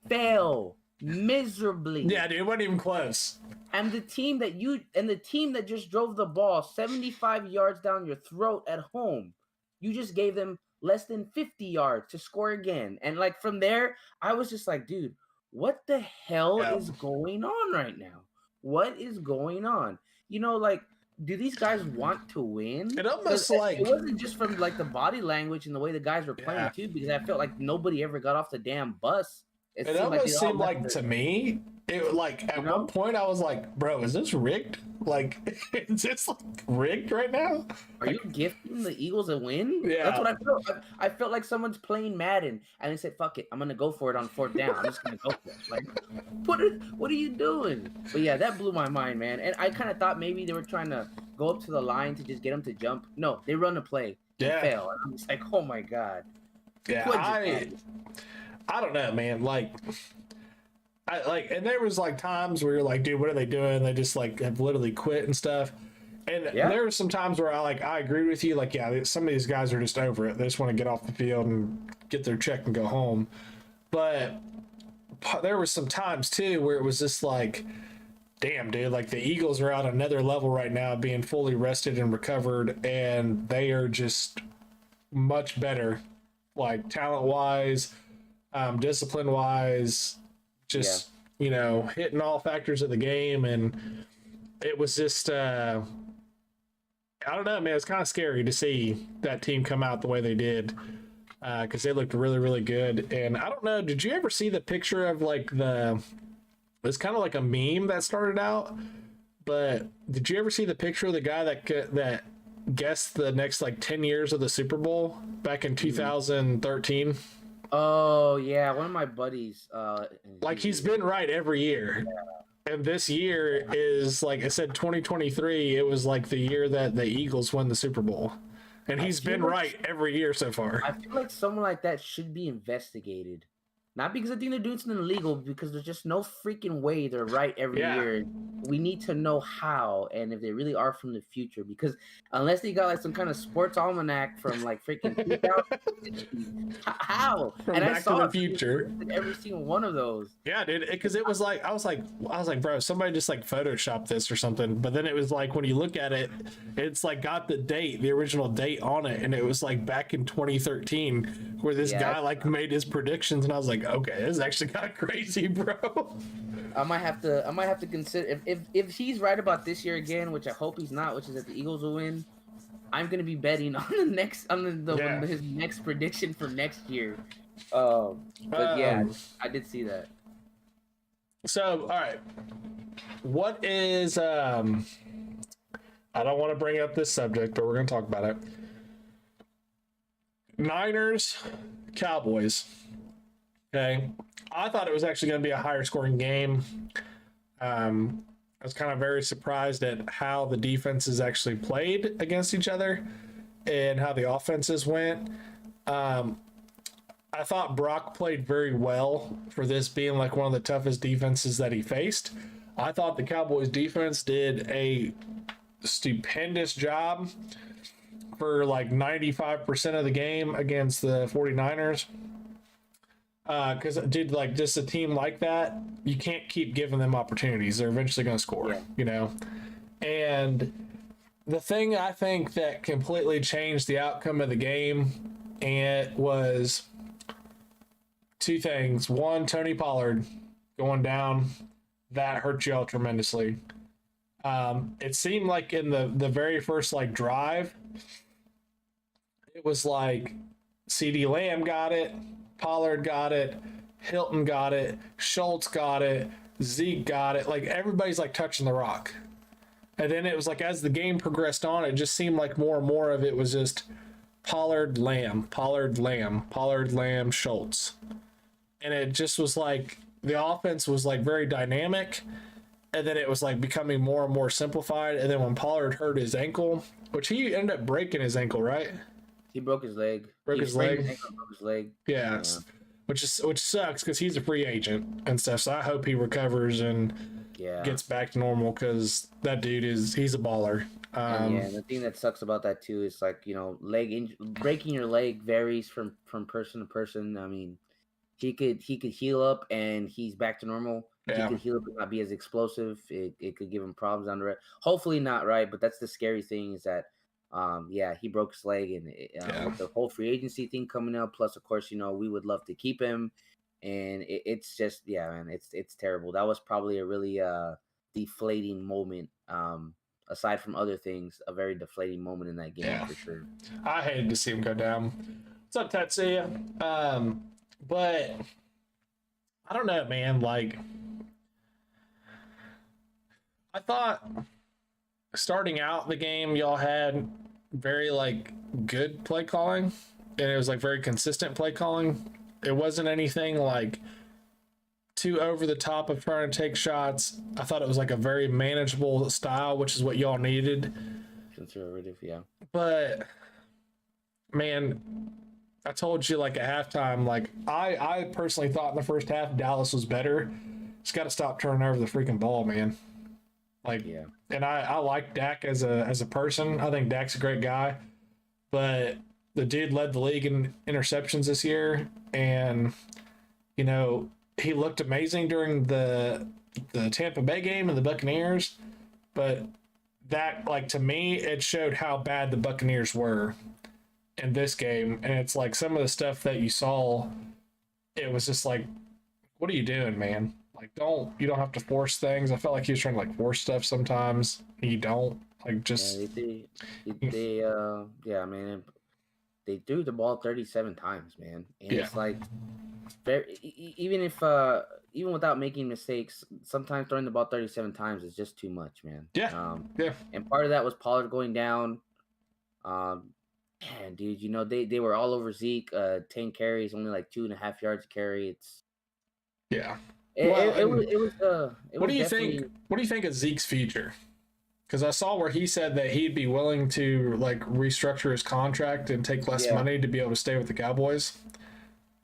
Speaker 2: fail miserably.
Speaker 1: Yeah, dude, it wasn't even close.
Speaker 2: And the team that just drove the ball 75 yards down your throat at home, you just gave them less than 50 yards to score again. And like from there, I was just like, dude, what the hell is going on right now? What is going on? You know, like, do these guys want to win?
Speaker 1: It almost like
Speaker 2: it wasn't just from like the body language and the way the guys were playing too, because I felt like nobody ever got off the damn bus.
Speaker 1: It almost seemed like to me, it like at one point I was like, bro, is this rigged? Like, is this like rigged right now?
Speaker 2: Are you gifting the Eagles a win?
Speaker 1: Yeah.
Speaker 2: That's what I felt. I felt like someone's playing Madden and they said, fuck it, I'm gonna go for it on 4th down. I'm just gonna go for it. Like, what are you doing? But yeah, that blew my mind, man. And I kind of thought maybe they were trying to go up to the line to just get them to jump. No, they run a play.
Speaker 1: Yeah.
Speaker 2: Fail. And I'm just like, oh my God.
Speaker 1: Yeah, I don't know, man. Like, and there was like times where you're like, dude, what are they doing? They just like have literally quit and stuff. And there were some times where I agree with you. Like, yeah, some of these guys are just over it. They just want to get off the field and get their check and go home. But there were some times too where it was just like, damn, dude, like the Eagles are at another level right now, being fully rested and recovered, and they are just much better, like talent wise, discipline wise, just you know, hitting all factors of the game. And it was just I don't know, man, it's kind of scary to see that team come out the way they did, because they looked really, really good. And I don't know, did you ever see the picture of like it's kind of like a meme that started out, but did you ever see the picture of the guy that guessed the next like 10 years of the Super Bowl back in 2013?
Speaker 2: Oh yeah, one of my buddies.
Speaker 1: Like, he's been right every year. And this year is, like I said, 2023. It was like the year that the Eagles won the Super Bowl. And he's been right every year so far.
Speaker 2: I feel like someone like that should be investigated. Not because I think they're doing something illegal, because there's just no freaking way they're right every
Speaker 1: Yeah.
Speaker 2: year. We need to know how, and if they really are from the future, because unless they got like some kind of sports almanac from like freaking 2000, how?
Speaker 1: From
Speaker 2: And I
Speaker 1: Back to
Speaker 2: saw
Speaker 1: the
Speaker 2: it,
Speaker 1: Future.
Speaker 2: every single one of those.
Speaker 1: Yeah, dude, because it was like I was like, bro, somebody just like photoshopped this or something. But then it was like when you look at it, it's like got the original date on it, and it was like back in 2013 where this guy like made his predictions, and I was like, okay, this is actually kind of crazy, bro.
Speaker 2: I might have to consider if he's right about this year again, which I hope he's not, which is that the Eagles will win. I'm gonna be betting on his next prediction for next year. But yeah, I did see that.
Speaker 1: So, all right, what is I don't want to bring up this subject, but we're gonna talk about it. Niners, Cowboys. Okay, I thought it was actually going to be a higher scoring game. I was kind of very surprised at how the defenses actually played against each other and how the offenses went. I thought Brock played very well for this being like one of the toughest defenses that he faced. I thought the Cowboys defense did a stupendous job for like 95% of the game against the 49ers. Because dude, like just a team like that, you can't keep giving them opportunities. They're eventually going to score, you know? And the thing I think that completely changed the outcome of the game, and it was two things. One, Tony Pollard going down, that hurt y'all tremendously. It seemed like in the very first like drive, it was like CeeDee Lamb got it, Pollard got it, Hilton got it, Schultz got it, Zeke got it. Like everybody's like touching the rock. And then it was like as the game progressed on, it just seemed like more and more of it was just Pollard, Lamb, Pollard, Lamb, Pollard, Lamb, Schultz. And it just was like the offense was like very dynamic. And then it was like becoming more and more simplified. And then when Pollard hurt his ankle, which he ended up breaking his ankle, right?
Speaker 2: He broke his leg.
Speaker 1: Broke his leg.
Speaker 2: Broke his leg.
Speaker 1: Yeah. Which sucks because he's a free agent and stuff. So I hope he recovers and gets back to normal, because that dude he's a baller.
Speaker 2: And the thing that sucks about that too is like, you know, breaking your leg varies from person to person. I mean, he could heal up and he's back to normal. He could heal up and not be as explosive. It could give him problems on the road. Hopefully not, right? But that's the scary thing is that he broke his leg, and with the whole free agency thing coming up, plus of course, you know, we would love to keep him, and it's just man, it's terrible. That was probably a really deflating moment. Aside from other things, a very deflating moment in that game for sure.
Speaker 1: I hated to see him go down. What's up, Tetsuya? But I don't know, man. Like, I thought starting out the game, y'all had very like good play calling, and it was like very consistent play calling. It wasn't anything like too over the top of trying to take shots. I thought it was like a very manageable style, which is what y'all needed.
Speaker 2: Conservative, yeah.
Speaker 1: But man, I told you like at halftime, like I personally thought in the first half Dallas was better. Just got to stop turning over the freaking ball, man. Like, and I like Dak as a person. I think Dak's a great guy, but the dude led the league in interceptions this year, and you know he looked amazing during the Tampa Bay game and the Buccaneers, but that, like, to me, it showed how bad the Buccaneers were in this game. And it's like some of the stuff that you saw, it was just like, what are you doing, man? Like, you don't have to force things. I felt like he was trying to like force stuff sometimes. You don't like just.
Speaker 2: Man. They threw the ball 37 times, man, and it's like even without making mistakes, sometimes throwing the ball 37 times is just too much, man. And part of that was Pollard going down. Man, dude, you know they were all over Zeke. 10 carries, only like 2.5 yards a carry. It's
Speaker 1: what do you think? What do you think of Zeke's future? Because I saw where he said that he'd be willing to like restructure his contract and take less money to be able to stay with the Cowboys.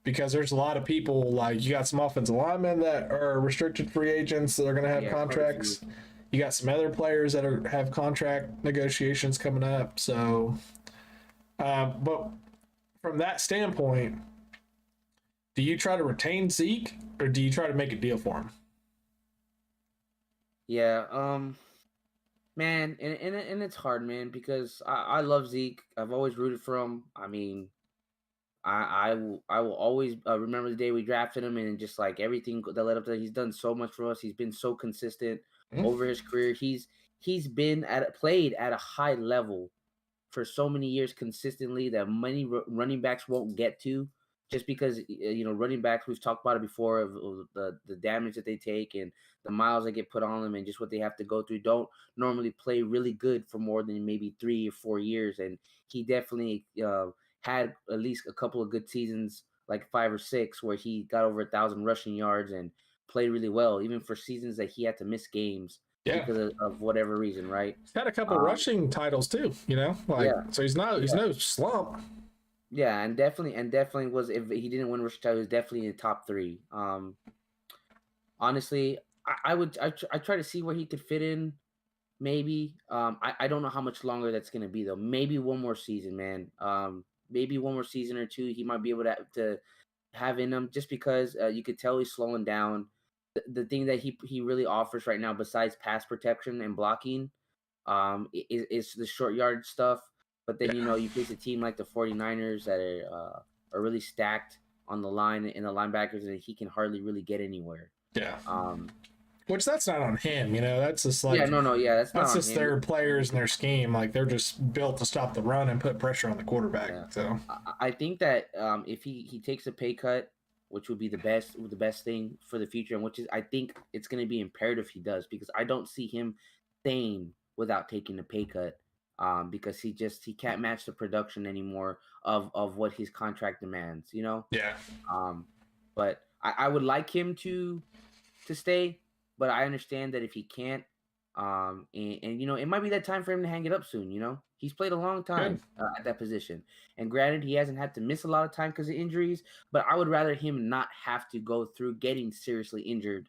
Speaker 1: because there's a lot of people, like you got some offensive linemen that are restricted free agents that are going to have contracts. You got some other players that have contract negotiations coming up. So, but from that standpoint, do you try to retain Zeke or do you try to make a deal for him?
Speaker 2: Yeah, man, and it's hard, man, because I love Zeke. I've always rooted for him. I mean, I will always remember the day we drafted him, and just like everything that led up to that. He's done so much for us. He's been so consistent over his career. He's been played at a high level for so many years consistently that many running backs won't get to, just because running backs, we've talked about it before, of the damage that they take and the miles that get put on them and just what they have to go through, don't normally play really good for more than maybe 3 or 4 years. And he definitely had at least a couple of good seasons, like 5 or 6, where he got over 1,000 rushing yards and played really well, even for seasons that he had to miss games because of whatever reason, right?
Speaker 1: He's had a couple rushing titles too, so he's no slump.
Speaker 2: Yeah, and definitely was, if he didn't win rushing title, he was definitely in the top 3. Honestly, I try to see where he could fit in. Maybe I don't know how much longer that's gonna be though. Maybe one more season, man. Maybe one more season or 2, he might be able to have in him, just because you could tell he's slowing down. The thing that he really offers right now, besides pass protection and blocking, is the short yard stuff. But then you face a team like the 49ers that are really stacked on the line and the linebackers, and he can hardly really get anywhere.
Speaker 1: Yeah. Which that's not on him, that's just like that's just their players and their scheme. Like they're just built to stop the run and put pressure on the quarterback. Yeah. So
Speaker 2: I think that if he takes a pay cut, which would be the best thing for the future, and which is, I think it's going to be imperative he does, because I don't see him staying without taking a pay cut, because he can't match the production anymore of what his contract demands.
Speaker 1: Yeah.
Speaker 2: But I would like him to stay. But I understand that if he can't, and it might be that time for him to hang it up soon. He's played a long time at that position, and granted, he hasn't had to miss a lot of time because of injuries. But I would rather him not have to go through getting seriously injured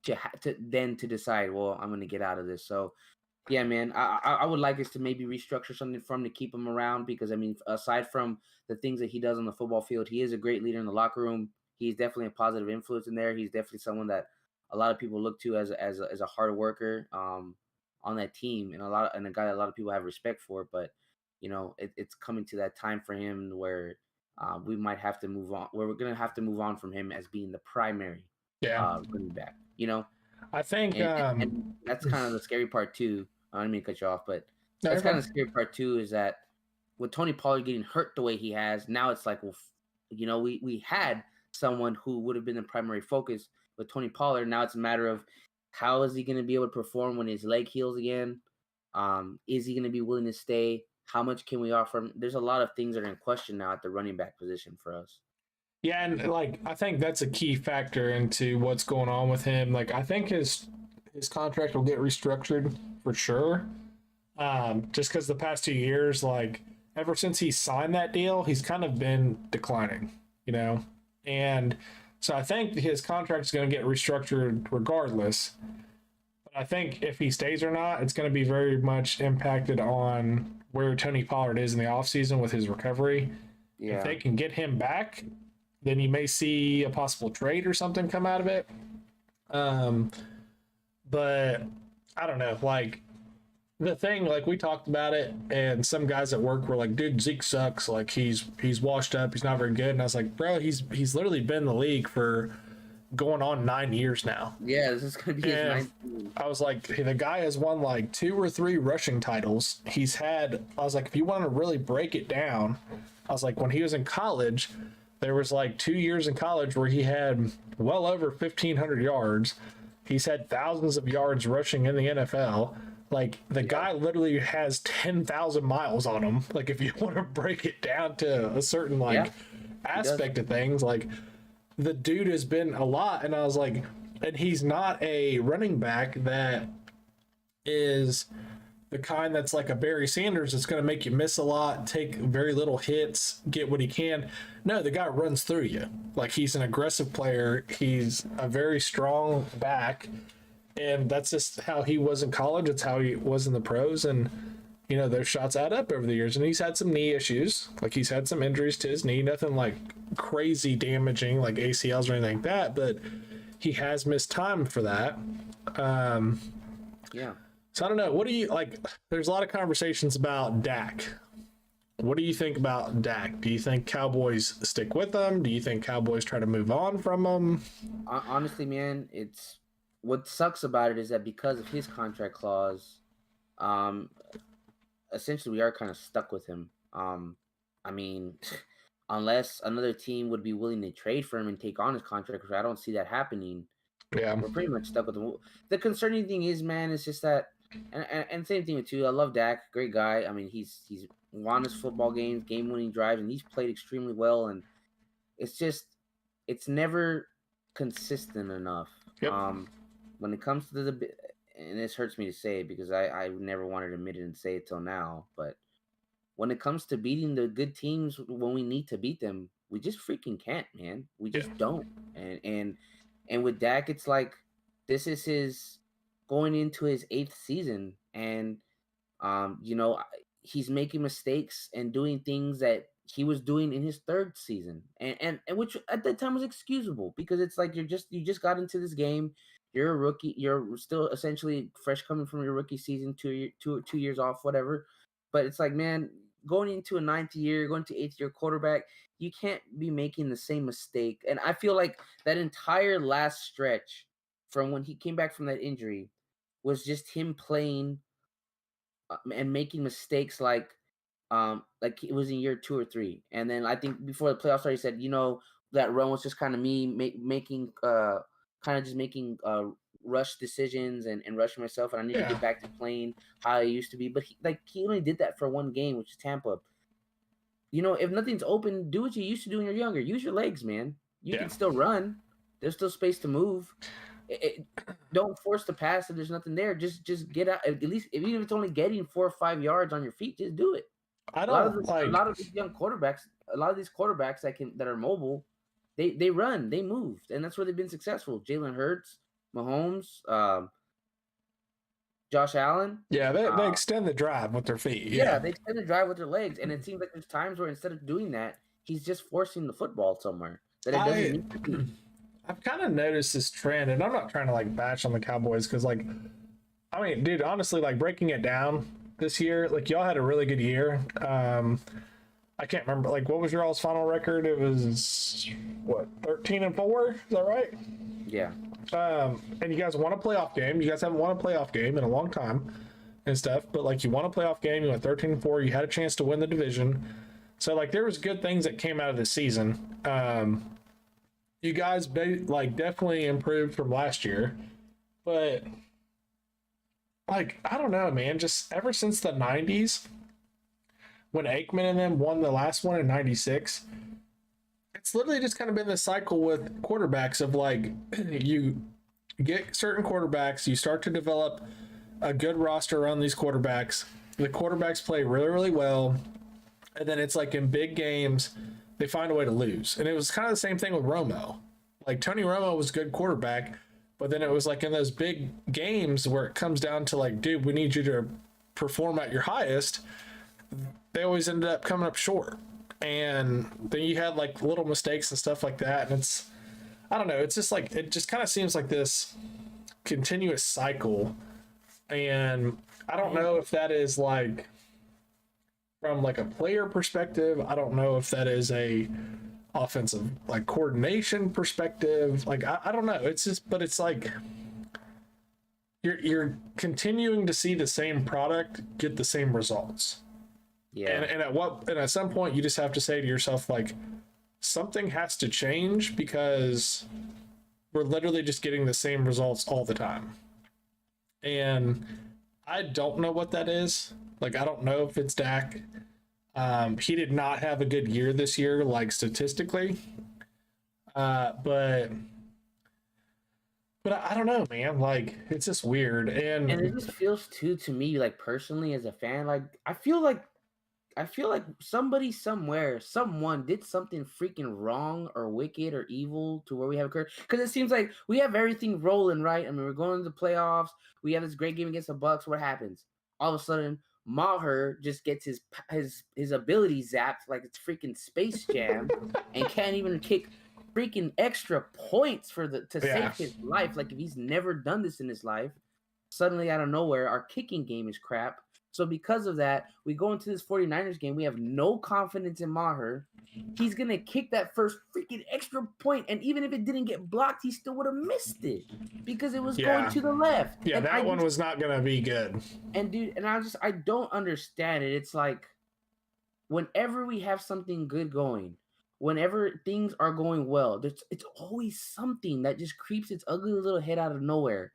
Speaker 2: to decide, well, I'm going to get out of this. So, yeah, man, I would like us to maybe restructure something for him to keep him around, because I mean, aside from the things that he does on the football field, he is a great leader in the locker room. He's definitely a positive influence in there. He's definitely someone that a lot of people look to as a hard worker on that team, and a guy that a lot of people have respect for. But it's coming to that time for him where we might have to move on. Where we're gonna have to move on from him as being the primary running back.
Speaker 1: I think
Speaker 2: and that's kind of the scary part too. I don't mean to cut you off, but that's kind of the scary part too, is that with Tony Pollard getting hurt the way he has, now it's like, well, we had someone who would have been the primary focus with Tony Pollard. Now it's a matter of, how is he going to be able to perform when his leg heals again? Is he going to be willing to stay? How much can we offer him? There's a lot of things that are in question now at the running back position for us.
Speaker 1: Yeah, and I think that's a key factor into what's going on with him. I think his contract will get restructured for sure. Just because the past 2 years, ever since he signed that deal, he's kind of been declining, and so I think his contract is going to get restructured regardless. But I think if he stays or not, it's going to be very much impacted on where Tony Pollard is in the offseason with his recovery. Yeah. If they can get him back, then you may see a possible trade or something come out of it. But I don't know. The thing, we talked about it, and some guys at work were like, dude, Zeke sucks. He's washed up. He's not very good. And I was like, bro, he's literally been in the league for going on 9 years now.
Speaker 2: Yeah, this is going to be his ninth.
Speaker 1: I was like, hey, the guy has won 2 or 3 rushing titles. I was like, if you want to really break it down, I was like, when he was in college, there was 2 years in college where he had well over 1,500 yards. He's had thousands of yards rushing in the NFL. The guy literally has 10,000 miles on him. If you want to break it down to a certain aspect of things, the dude has been a lot. And I was like, and he's not a running back that is the kind that's like a Barry Sanders that's going to make you miss a lot, take very little hits, get what he can. No, the guy runs through you. Like, he's an aggressive player. He's a very strong back. And that's just how he was in college. It's how he was in the pros. And, you know, those shots add up over the years. And he's had some knee issues. Like, he's had some injuries to his knee. Nothing like crazy damaging, like ACLs or anything like that. But he has missed time for that.
Speaker 2: Yeah.
Speaker 1: So I don't know. What do you like? There's a lot of conversations about Dak. What do you think about Dak? Do you think Cowboys stick with him? Do you think Cowboys try to move on from him?
Speaker 2: Honestly, man, it's what sucks about it is that because of his contract clause, essentially we are kind of stuck with him. I mean, unless another team would be willing to trade for him and take on his contract, which I don't see that happening.
Speaker 1: Yeah,
Speaker 2: we're pretty much stuck with him. The concerning thing is, man, it's just that, and same thing with you. I love Dak, great guy. I mean, he's won his football games, game-winning drives, and he's played extremely well. And it's just, it's never consistent enough.
Speaker 1: Yep.
Speaker 2: When it comes to and this hurts me to say it because I never wanted to admit it and say it till now, but when it comes to beating the good teams when we need to beat them, we just freaking can't, man. We just don't. And with Dak, it's like this is his going into his 8th season, and you know, he's making mistakes and doing things that he was doing in his 3rd season, and which at that time was excusable because it's like you just got into this game, you're a rookie, you're still essentially fresh coming from your rookie season, 2 years off, whatever. But it's like, man, going into a 9th year, going to 8th year quarterback, you can't be making the same mistake. And I feel like that entire last stretch from when he came back from that injury was just him playing and making mistakes like it was in year 2 or 3. And then I think before the playoffs started, he said, you know, that run was just kind of me making rush decisions and rushing myself, and I need to get back to playing how I used to be. But he only did that for one game, which is Tampa. You know, if nothing's open, do what you used to do when you're younger. Use your legs, man. You can still run. There's still space to move. Don't force the pass if there's nothing there. Just get out. At least, even if it's only getting 4 or 5 yards on your feet, just do it.
Speaker 1: I don't
Speaker 2: a lot of these young quarterbacks, a lot of these quarterbacks that are mobile, they run, they move, and that's where they've been successful. Jalen Hurts, Mahomes, Josh Allen.
Speaker 1: Yeah, they extend the drive with their feet.
Speaker 2: Yeah, they extend the drive with their legs, and it seems like there's times where instead of doing that, he's just forcing the football somewhere that it doesn't need to be.
Speaker 1: I've kind of noticed this trend, and I'm not trying to like bash on the Cowboys because, like, I mean, dude, honestly, like breaking it down this year, like y'all had a really good year. I can't remember, like, what was your all's final record? It was what, 13-4? Is that right?
Speaker 2: Yeah.
Speaker 1: And you guys won a playoff game. You guys haven't won a playoff game in a long time and stuff, but like you won a playoff game, you went 13-4, you had a chance to win the division. So like there was good things that came out of this season. You guys like definitely improved from last year, but like, I don't know, man, just ever since the 90s when Aikman and them won the last one in 96, it's literally just kind of been this cycle with quarterbacks of like, you get certain quarterbacks, you start to develop a good roster around these quarterbacks. The quarterbacks play really, really well. And then it's like in big games, they find a way to lose. And it was kind of the same thing with Romo. Like Tony Romo was a good quarterback, but then it was like in those big games where it comes down to like, dude, we need you to perform at your highest. They always ended up coming up short. And then you had like little mistakes and stuff like that. And it's, I don't know, it's just like, it just kind of seems like this continuous cycle. And I don't know if that is like, from like a player perspective, I don't know if that is a offensive like coordination perspective. Like, I don't know. It's just, but it's like, you're continuing to see the same product get the same results. Yeah. And at some point you just have to say to yourself, like, something has to change because we're literally just getting the same results all the time. And I don't know what that is. Like, I don't know if it's Dak. He did not have a good year this year, like statistically. But But I don't know, man. Like, it's just weird.
Speaker 2: And it
Speaker 1: And
Speaker 2: just feels too to me, like personally as a fan, like I feel like somebody somewhere, someone did something freaking wrong or wicked or evil to where we have a curse. Because it seems like we have everything rolling, right? I mean, we're going to the playoffs. We have this great game against the Bucks. What happens? All of a sudden, Maher just gets his ability zapped like it's freaking Space Jam, and can't even kick freaking extra points to
Speaker 1: yeah,
Speaker 2: save his life. Like if he's never done this in his life, suddenly out of nowhere, our kicking game is crap. So because of that, we go into this 49ers game. We have no confidence in Maher. He's going to kick that first freaking extra point, and even if it didn't get blocked, he still would have missed it because it was going
Speaker 1: yeah,
Speaker 2: to the left.
Speaker 1: yeah.
Speaker 2: And
Speaker 1: That one was not gonna be good.
Speaker 2: and dude, and I don't understand it. It's like whenever we have something good going, whenever things are going well, it's always something that just creeps its ugly little head out of nowhere,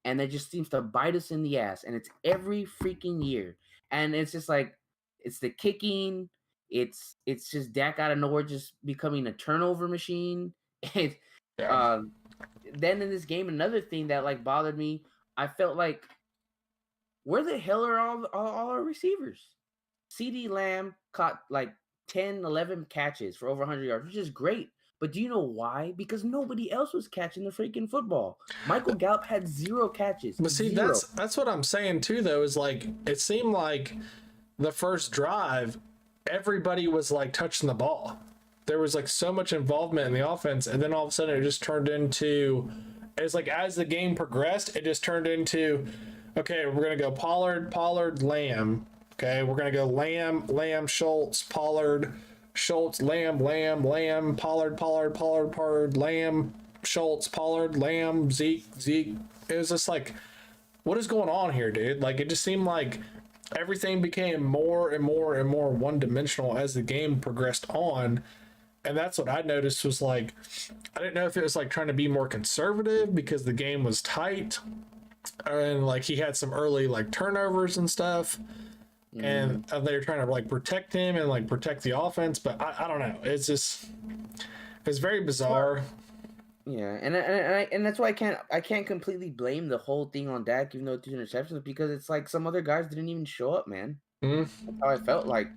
Speaker 2: and that just seems to bite us in the ass, and it's every freaking year. And it's just like it's the kicking, it's just Dak out of nowhere just becoming a turnover machine. And
Speaker 1: Yeah,
Speaker 2: uh, then in this game, another thing that like bothered me, I felt like where the hell are all our receivers? CD Lamb caught like 10, 11 catches for over 100 yards, which is great. But do you know why? Because nobody else was catching the freaking football. Michael Gallup had 0 catches.
Speaker 1: but see,
Speaker 2: 0.
Speaker 1: that's what I'm saying too. Though is like it seemed like the first drive, everybody was like touching the ball. There was like so much involvement in the offense, and then all of a sudden it just turned into, it's like as the game progressed, it just turned into, okay, we're gonna go Pollard, Lamb. Okay, we're gonna go Lamb, Schultz, Pollard, Schultz, Lamb, Pollard, Lamb, Schultz, Pollard, Lamb, Zeke. It was just like, what is going on here, dude? Like, it just seemed like everything became more and more and more one dimensional as the game progressed on. And that's what I noticed was like, I didn't know if it was like trying to be more conservative because the game was tight and like he had some early like turnovers and stuff. And they're trying to like protect him and like protect the offense. But I don't know. It's very bizarre.
Speaker 2: Yeah, and that's why I can't completely blame the whole thing on Dak, even though 2 interceptions, because it's like some other guys didn't even show up, man.
Speaker 1: Mm.
Speaker 2: That's how I felt. Like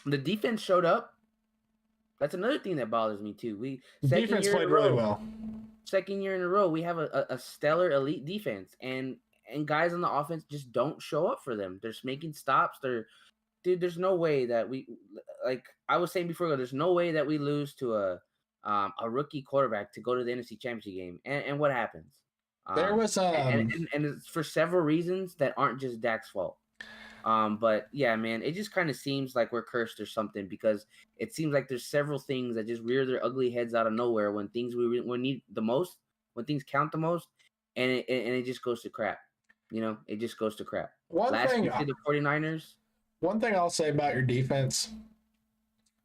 Speaker 2: the defense showed up. That's another thing that bothers me too.
Speaker 1: Defense played really well.
Speaker 2: Second year in a row, we have a stellar elite defense, and guys on the offense just don't show up for them. They're just making stops. Dude, there's no way that we, like I was saying before, there's no way that we lose to a rookie quarterback to go to the NFC Championship game. And what happens?
Speaker 1: There was
Speaker 2: and it's for several reasons that aren't just Dak's fault. But yeah, man, it just kind of seems like we're cursed or something, because it seems like there's several things that just rear their ugly heads out of nowhere when things we need the most, when things count the most, and it just goes to crap. You know, it just goes to crap. Last year to the 49ers.
Speaker 1: One thing I'll say about your defense,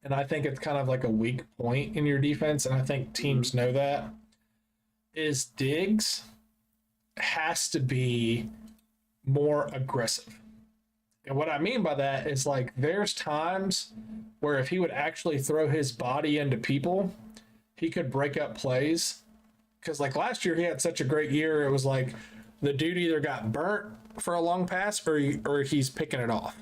Speaker 1: and I think it's kind of like a weak point in your defense, and I think teams know that, is Diggs has to be more aggressive. And what I mean by that is like there's times where if he would actually throw his body into people, he could break up plays. Because like last year he had such a great year, it was like the dude either got burnt for a long pass or he's picking it off.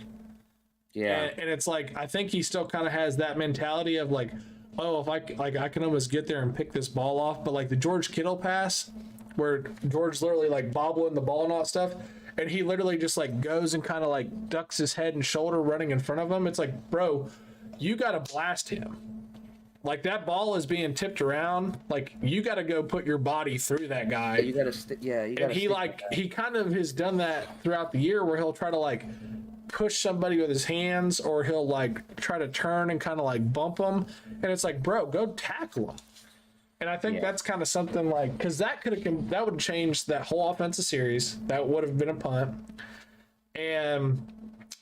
Speaker 2: Yeah.
Speaker 1: And it's like I think he still kind of has that mentality of like, oh, if I can almost get there and pick this ball off. But like the George Kittle pass, where George literally like bobbling the ball and all that stuff, and he literally just like goes and kind of like ducks his head and shoulder running in front of him. It's like, bro, you got to blast him. Like that ball is being tipped around. Like you got to go put your body through that guy.
Speaker 2: You got to
Speaker 1: And he kind of has done that throughout the year where he'll try to like push somebody with his hands, or he'll like try to turn and kind of like bump them. And it's like, bro, go tackle him. And I think that's kind of something like, because that would change that whole offensive series. That would have been a punt. And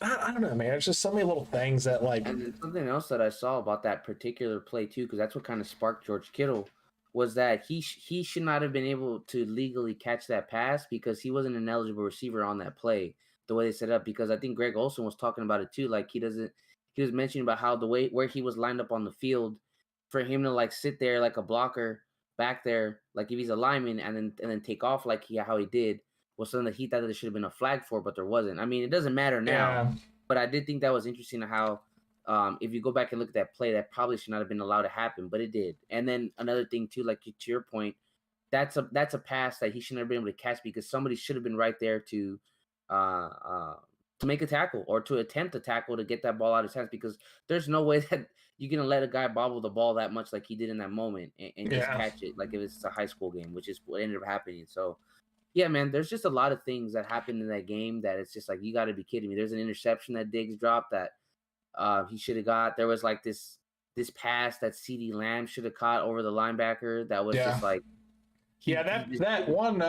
Speaker 1: I don't know, man. It's just so many little things that like.
Speaker 2: And something else that I saw about that particular play too, because that's what kind of sparked George Kittle, was that he should not have been able to legally catch that pass because he wasn't an eligible receiver on that play. The way they set up, because I think Greg Olsen was talking about it too. Like he was mentioning about how the way where he was lined up on the field, for him to like sit there like a blocker back there, like if he's a lineman, and then take off like how he did, was something that he thought that there should have been a flag for, but there wasn't. I mean, it doesn't matter now,
Speaker 1: Yeah.
Speaker 2: but I did think that was interesting how if you go back and look at that play, that probably should not have been allowed to happen, but it did. And then another thing too, like to your point, that's a pass that he shouldn't have been able to catch because somebody should have been right there to make a tackle or to attempt a tackle to get that ball out of his hands, because there's no way that you're gonna let a guy bobble the ball that much like he did in that moment and just catch it like if it's a high school game, which is what ended up happening. So yeah, man, there's just a lot of things that happened in that game that it's just like, you got to be kidding me. There's an interception that Diggs dropped that he should have got. There was like this pass that CeeDee Lamb should have caught over the linebacker that was just like
Speaker 1: that one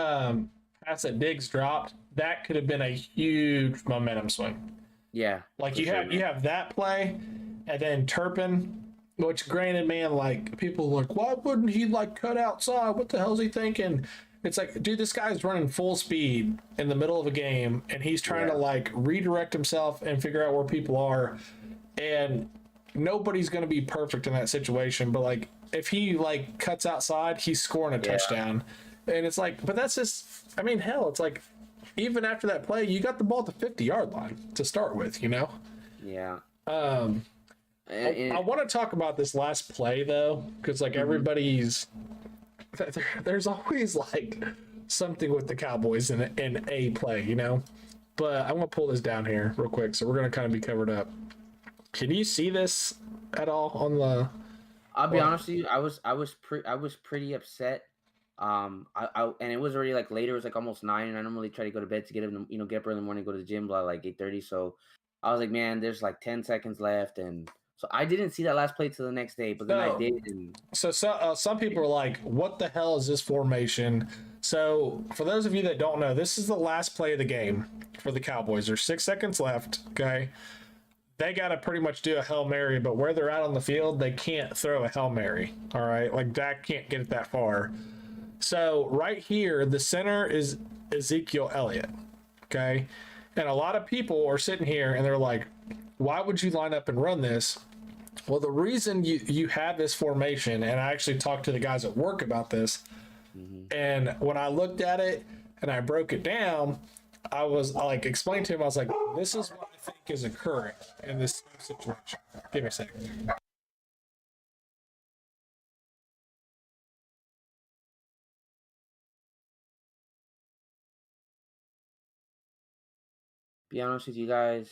Speaker 1: pass that Diggs dropped, that could have been a huge momentum swing.
Speaker 2: Yeah,
Speaker 1: like you have that play, and then Turpin, which granted, man, like people are like, why wouldn't he like cut outside? What the hell is he thinking? It's like, dude, this guy's running full speed in the middle of a game, and he's trying to like redirect himself and figure out where people are, and nobody's going to be perfect in that situation. But like, if he like cuts outside, he's scoring a touchdown, and it's like, but that's just, I mean, hell, it's like, even after that play, you got the ball at the 50-yard line to start with, you know?
Speaker 2: Yeah.
Speaker 1: I want to talk about this last play though, because like everybody's. There's always like something with the Cowboys in a play, you know. But I'm gonna pull this down here real quick, so we're gonna kind of be covered up. Can you see this at all on the?
Speaker 2: I'll be honest with you. I was pretty upset. And it was already like later. It was like almost 9, and I normally try to go to bed to get him, get up early in the morning, go to the gym by like 8:30. So I was like, man, there's like 10 seconds left, and so I didn't see that last play till the next day, but then I did. And
Speaker 1: so some people are like, what the hell is this formation? So for those of you that don't know, this is the last play of the game for the Cowboys. There's 6 seconds left. Okay. They got to pretty much do a Hail Mary, but where they're out on the field, they can't throw a Hail Mary. All right. Like Dak can't get it that far. So right here, the center is Ezekiel Elliott. Okay. And a lot of people are sitting here and they're like, why would you line up and run this? Well, the reason you have this formation, and I actually talked to the guys at work about this, and when I looked at it and I broke it down, I was like, explained to him, I was like, this is what I think is occurring in this situation. Give me a second.
Speaker 2: be honest with you guys,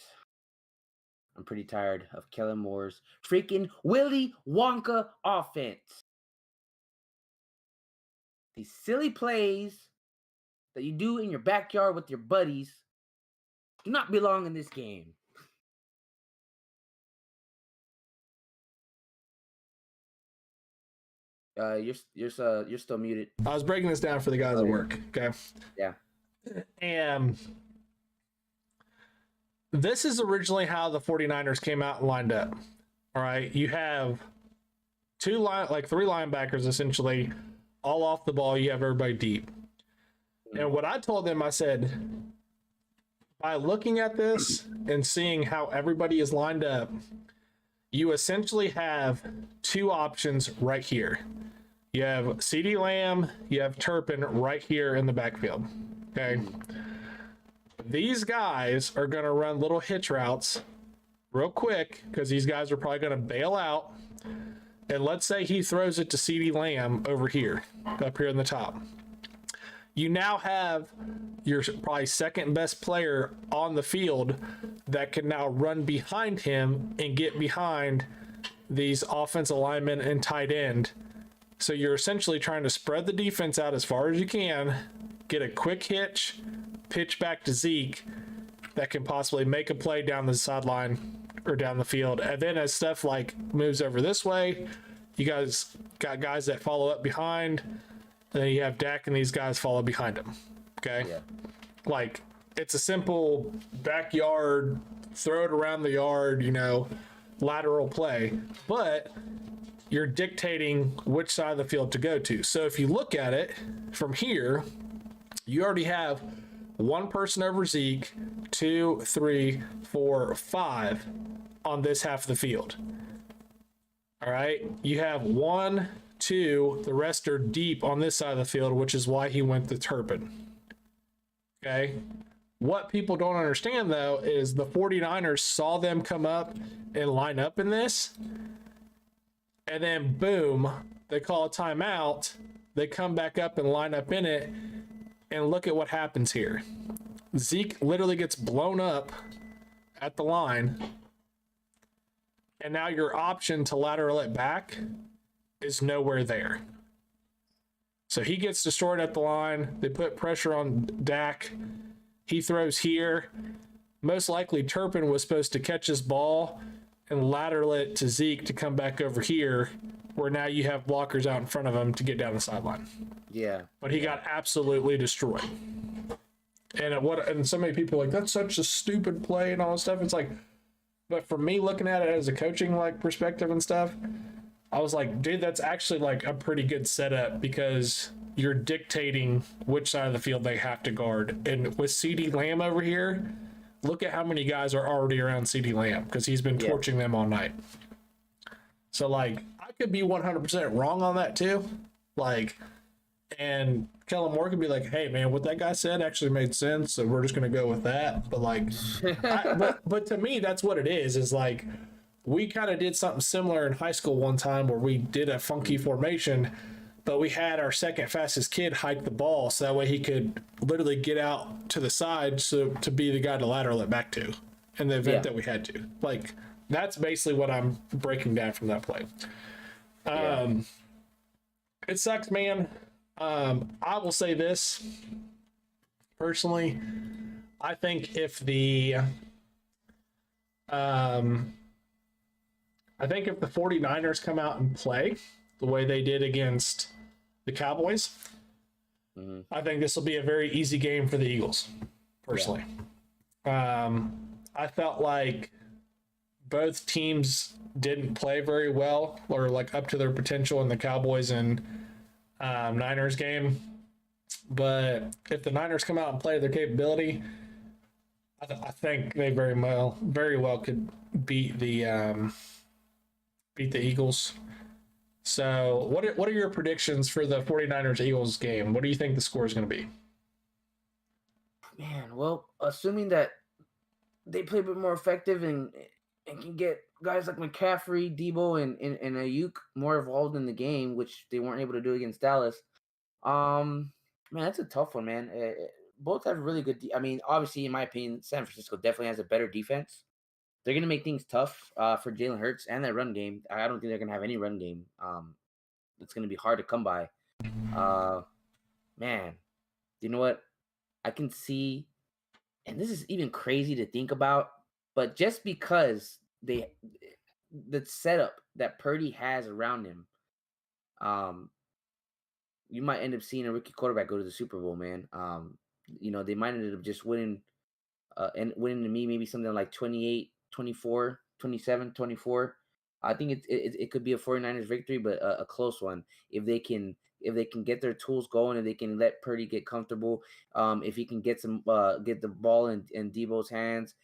Speaker 2: I'm pretty tired of Kellen Moore's freaking Willy Wonka offense. These silly plays that you do in your backyard with your buddies do not belong in this game. You're still muted.
Speaker 1: I was breaking this down for the guys at work. Okay.
Speaker 2: Yeah.
Speaker 1: And this is originally how the 49ers came out and lined up. All right. You have three linebackers essentially all off the ball. You have everybody deep. And what I told them, I said, by looking at this and seeing how everybody is lined up, you essentially have two options right here. You have CeeDee Lamb, you have Turpin right here in the backfield. Okay. These guys are going to run little hitch routes real quick because these guys are probably going to bail out. And let's say he throws it to CeeDee Lamb over here, up here in the top. You now have your probably second best player on the field that can now run behind him and get behind these offensive linemen and tight end. So you're essentially trying to spread the defense out as far as you can, get a quick hitch, pitch back to Zeke that can possibly make a play down the sideline or down the field. And then as stuff like moves over this way, you guys got guys that follow up behind. And then you have Dak and these guys follow behind him. Okay. Yeah. Like it's a simple backyard, throw it around the yard, lateral play, but you're dictating which side of the field to go to. So if you look at it from here, you already have one person over Zeke, 2, 3, 4, 5 on this half of the field. All right. You have 1, Two, the rest are deep on this side of the field, which is why he went to Turpin. Okay. What people don't understand, though, is the 49ers saw them come up and line up in this. And then, boom, they call a timeout. They come back up and line up in it. And look at what happens here. Zeke literally gets blown up at the line. And now your option to lateral it back is nowhere there. So he gets destroyed at the line. They put pressure on Dak. He throws here. Most likely Turpin was supposed to catch his ball and lateral it to Zeke to come back over here, where now you have blockers out in front of him to get down the sideline.
Speaker 2: Yeah.
Speaker 1: But he got absolutely destroyed. And so many people are like, that's such a stupid play and all this stuff. It's like, but for me looking at it as a coaching like perspective and stuff, I was like, dude, that's actually like a pretty good setup because you're dictating which side of the field they have to guard. And with CeeDee Lamb over here, look at how many guys are already around CeeDee Lamb because he's been torching them all night. So, like, I could be 100% wrong on that too. Like, and Kellen Moore could be like, hey, man, what that guy said actually made sense, so we're just going to go with that. But, like, but to me, that's what it is like, we kind of did something similar in high school one time where we did a funky formation, but we had our second fastest kid hike the ball so that way he could literally get out to the side so to be the guy to lateral it back to in the event that we had to. Like, that's basically what I'm breaking down from that play. It sucks, man. I will say this personally. I think if the 49ers come out and play the way they did against the Cowboys, I think this will be a very easy game for the Eagles, personally. I felt like both teams didn't play very well or like up to their potential in the Cowboys and Niners game. But if the Niners come out and play their capability, I think they very well could beat the Eagles. So what are your predictions for the 49ers-Eagles game? What do you think the score is going to be?
Speaker 2: Man, well, assuming that they play a bit more effective and can get guys like McCaffrey, Debo, and Ayuk more involved in the game, which they weren't able to do against Dallas. Man, that's a tough one, man. Both have really good. I mean, obviously, in my opinion, San Francisco definitely has a better defense. They're going to make things tough for Jalen Hurts and that run game. I don't think they're going to have any run game. It's going to be hard to come by. Man, you know what? I can see, and this is even crazy to think about, but just because the setup that Purdy has around him, you might end up seeing a rookie quarterback go to the Super Bowl, man. They might end up just winning and winning to me maybe something like 28, 24, 27, 24. I think it could be a 49ers victory, but a close one if they can get their tools going, if they can let Purdy get comfortable, if he can get the ball in Debo's hands,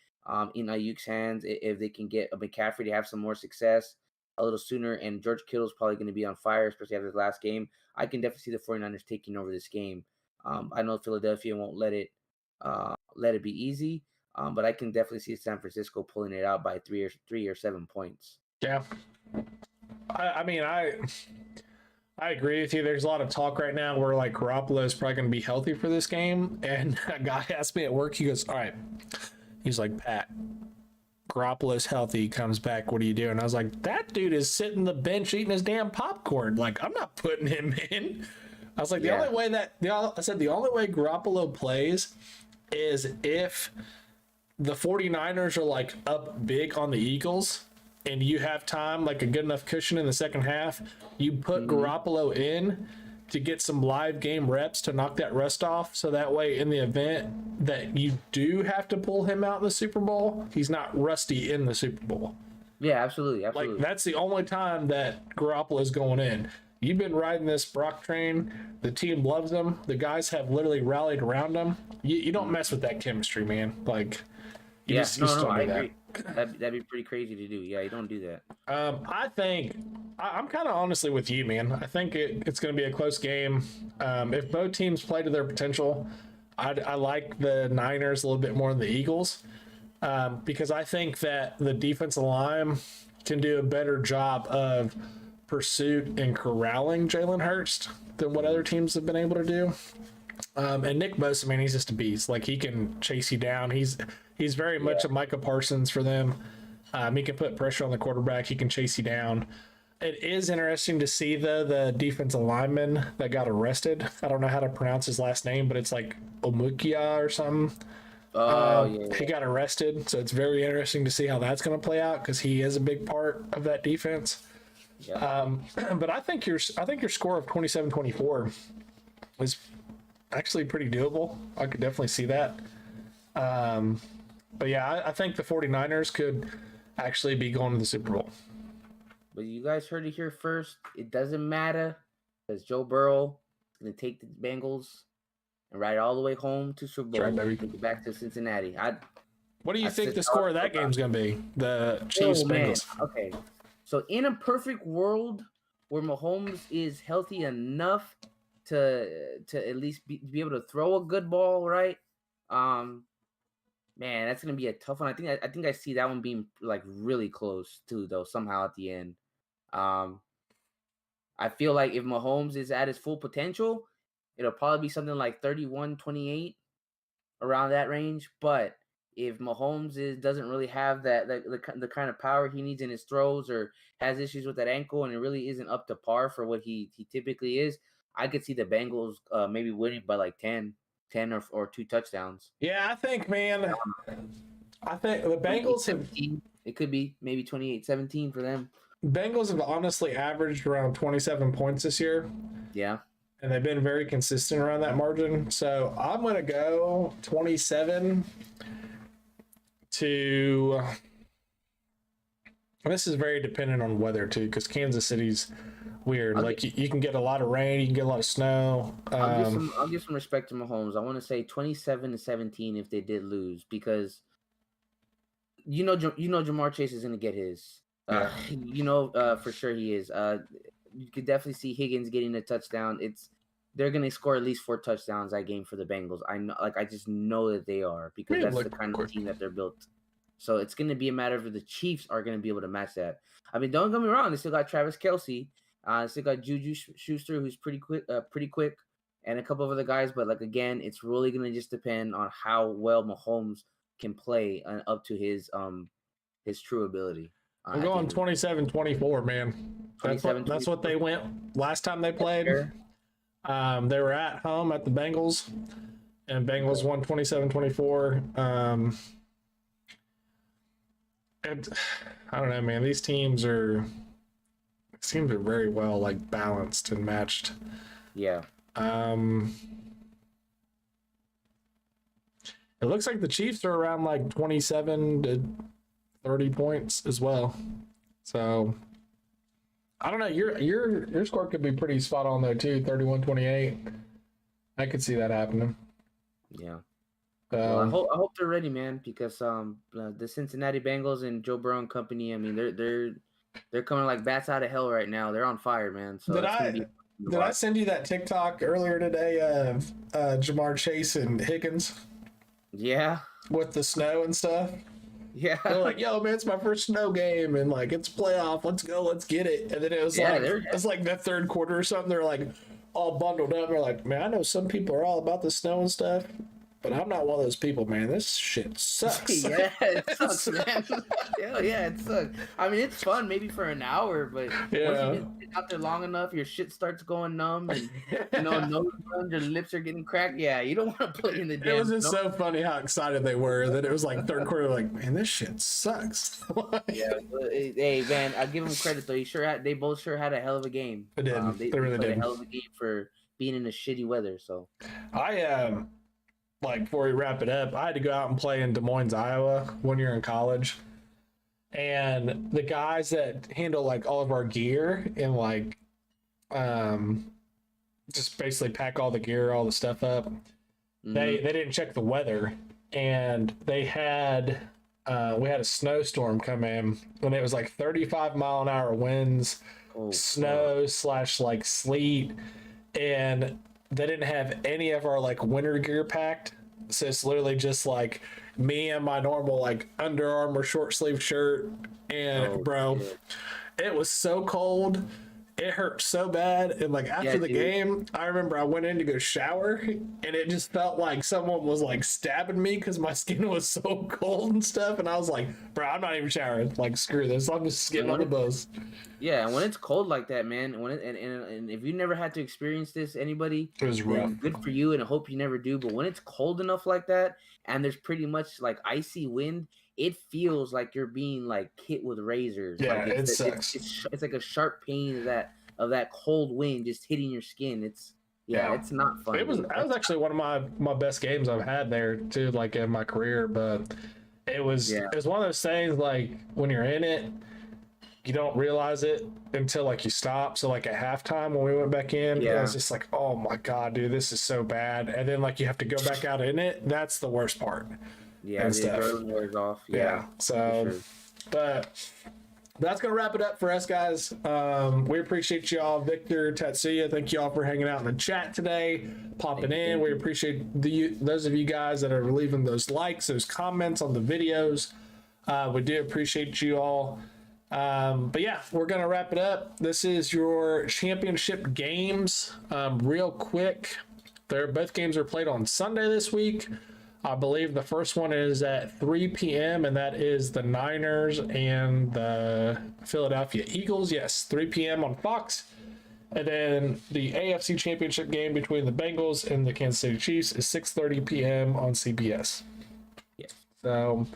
Speaker 2: in Ayuk's hands, if they can get a McCaffrey to have some more success a little sooner, and George Kittle's probably going to be on fire, especially after his last game. I can definitely see the 49ers taking over this game. I know Philadelphia won't let it be easy, but I can definitely see San Francisco pulling it out by 3 or 7 points.
Speaker 1: Yeah. I mean, I agree with you. There's a lot of talk right now where like Garoppolo is probably going to be healthy for this game. And a guy asked me at work, he goes, all right. He's like, Pat, Garoppolo's healthy, he comes back. What do you do? And I was like, that dude is sitting on the bench eating his damn popcorn. Like, I'm not putting him in. I was like, the only way Garoppolo plays is if the 49ers are like up big on the Eagles and you have time, like a good enough cushion in the second half, you put Garoppolo in to get some live game reps to knock that rust off. So that way, in the event that you do have to pull him out in the Super Bowl, he's not rusty in the Super Bowl.
Speaker 2: Yeah, absolutely.
Speaker 1: Like, that's the only time that Garoppolo is going in. You've been riding this Brock train. The team loves him. The guys have literally rallied around him. You don't mess with that chemistry, man. Like,
Speaker 2: I agree. That'd be pretty crazy to do. Yeah, you don't do that.
Speaker 1: I think I'm kind of honestly with you, man. I think it's going to be a close game. If both teams play to their potential, I like the Niners a little bit more than the Eagles, because I think that the defensive line can do a better job of pursuit and corralling Jalen Hurts than what other teams have been able to do. And Nick Bosa, man, he's just a beast. Like, he can chase you down. He's very much a Micah Parsons for them. He can put pressure on the quarterback. He can chase you down. It is interesting to see, though, the defensive lineman that got arrested. I don't know how to pronounce his last name, but it's like Omukia or something.
Speaker 2: Oh, yeah.
Speaker 1: He got arrested, so it's very interesting to see how that's going to play out because he is a big part of that defense.
Speaker 2: Yeah.
Speaker 1: But I think your score of 27-24 is actually pretty doable. I could definitely see that. But yeah, I think the 49ers could actually be going to the Super Bowl.
Speaker 2: But you guys heard it here first. It doesn't matter because Joe Burrow is going to take the Bengals and ride all the way home to Super Bowl.
Speaker 1: Right, baby.
Speaker 2: Take it back to Cincinnati.
Speaker 1: What do you think the score of that game is going to be? The Chiefs Bengals.
Speaker 2: Okay. So in a perfect world where Mahomes is healthy enough to at least be able to throw a good ball, right? Man, that's gonna be a tough one. I think I see that one being like really close too, though, somehow at the end. I feel like if Mahomes is at his full potential, it'll probably be something like 31-28 around that range. But if Mahomes doesn't really have the kind of power he needs in his throws or has issues with that ankle and it really isn't up to par for what he typically is, I could see the Bengals maybe winning by like 10 or 2 touchdowns.
Speaker 1: Yeah, I think, man, I think the Bengals have...
Speaker 2: It could be maybe 28-17 for them.
Speaker 1: Bengals have honestly averaged around 27 points this year.
Speaker 2: Yeah.
Speaker 1: And they've been very consistent around that margin. So I'm going to go 27 to... This is very dependent on weather, too, because Kansas City's weird. You can get a lot of rain, you can get a lot of snow.
Speaker 2: I'll give some respect to Mahomes. I want to say 27-17 if they did lose, because Jamar Chase is going to get his. For sure he is. You could definitely see Higgins getting a touchdown. They're going to score at least 4 touchdowns that game for the Bengals. I just know that they are, because that's the kind of team that they're built. So it's going to be a matter of the Chiefs are going to be able to match that. I mean, don't get me wrong. They still got Travis Kelce. Still got Juju Schuster, who's pretty quick, and a couple of other guys. But again, it's really going to just depend on how well Mahomes can play up to his true ability.
Speaker 1: I'm going 27-24, man. That's what they went last time they played. They were at home at the Bengals, and Bengals won 27-24. And I don't know, man. These teams are very well balanced and matched.
Speaker 2: Yeah.
Speaker 1: It looks like the Chiefs are around 27 to 30 points as well. So I don't know. Your score could be pretty spot on though too. 31-28. I could see that happening.
Speaker 2: Yeah. Well, I hope they're ready, man, because the Cincinnati Bengals and Joe Burrow and company, I mean, they're coming like bats out of hell right now. They're on fire, man. So
Speaker 1: did I send you that TikTok earlier today of Jamar Chase and Higgins? Yeah. With the snow and stuff?
Speaker 2: Yeah.
Speaker 1: They're like, yo, man, it's my first snow game, and it's playoff. Let's go, let's get it. And then it's like the third quarter or something. They're all bundled up. They're like, man, I know some people are all about the snow and stuff, but I'm not one of those people, man. This shit sucks.
Speaker 2: Yeah, it sucks, man. Yeah, it sucks. I mean, it's fun maybe for an hour, but once you get out there long enough, your shit starts going numb, and nose runs, your lips are getting cracked. Yeah, you don't want to play in the damn.
Speaker 1: It was just so funny how excited they were that it was third quarter. Man, this shit sucks.
Speaker 2: Yeah, but, hey, man, I give them credit though. They both sure had a hell of a game.
Speaker 1: They did. They really did
Speaker 2: a hell of a game for being in the shitty weather. So
Speaker 1: before we wrap it up, I had to go out and play in Des Moines, Iowa 1 year in college. And the guys that handle all of our gear and just basically pack all the gear, all the stuff up, they didn't check the weather. And they had We had a snowstorm come in, and it was like 35-mile-an-hour winds,
Speaker 2: Oh,
Speaker 1: snow slash like sleet, and they didn't have any of our like winter gear packed. So it's literally just like me and my normal like Under Armour short sleeve shirt, and
Speaker 2: oh,
Speaker 1: bro,
Speaker 2: shit.
Speaker 1: it was so cold. It hurt so bad. And like after
Speaker 2: Yeah,
Speaker 1: the
Speaker 2: dude.
Speaker 1: game, I remember I went in to go shower, and it just felt like someone was like stabbing me because my skin was so cold and stuff. And I was like, bro, I'm not even showering. Like, screw this. I'm just getting on the bus.
Speaker 2: Yeah, and when it's cold like that, man, when and if you never had to experience this, anybody,
Speaker 1: It was rough.
Speaker 2: then good for you, and I hope you never do. But when it's cold enough like that, and there's pretty much like icy wind, it feels like you're being like hit with razors.
Speaker 1: Yeah,
Speaker 2: Like
Speaker 1: it sucks.
Speaker 2: it's like a sharp pain of that cold wind just hitting your skin.
Speaker 1: Yeah.
Speaker 2: It's not fun.
Speaker 1: It was
Speaker 2: dude.
Speaker 1: that was actually one of my best games I've had there too, like in my career. But it was one of those things like when you're in it, you don't realize it until like you stop. So like at halftime when we went back in, it was just like, oh my god, dude, this is so bad. And then like you have to go back out in it. That's the worst part.
Speaker 2: Yeah,
Speaker 1: and
Speaker 2: the
Speaker 1: stuff.
Speaker 2: adrenaline wears off.
Speaker 1: Yeah. So,
Speaker 2: for sure.
Speaker 1: but that's gonna wrap it up for us, guys. We appreciate y'all, Victor, Tatsuya. Thank y'all for hanging out in the chat today, popping in. We appreciate those of you guys that are leaving those likes, those comments on the videos. We do appreciate you all. But yeah, we're gonna wrap it up. This is your championship games. Real quick, both games are played on Sunday this week. I believe the first one is at 3 p.m. and that is the Niners and the Philadelphia Eagles. Yes, 3 p.m. on Fox. And then the AFC Championship game between the Bengals and the Kansas City Chiefs is 6:30 p.m. on CBS.
Speaker 2: Yeah.
Speaker 1: So,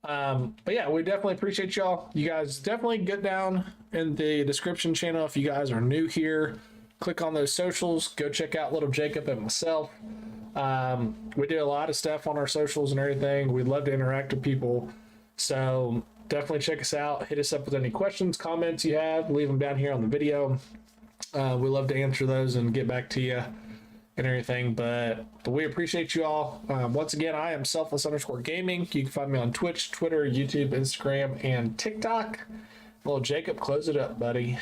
Speaker 1: but yeah, we definitely appreciate y'all. You guys definitely get down in the description channel if you guys are new here. Click on those socials. Go check out Little Jacob and myself. We do a lot of stuff on our socials and everything. We'd love to interact with people. So definitely check us out. Hit us up with any questions, comments you have. Leave them down here on the video. We love to answer those and get back to you and everything. But we appreciate you all. Once again, I am selfless_gaming. You can find me on Twitch, Twitter, YouTube, Instagram, and TikTok. Little Jacob, close it up, buddy.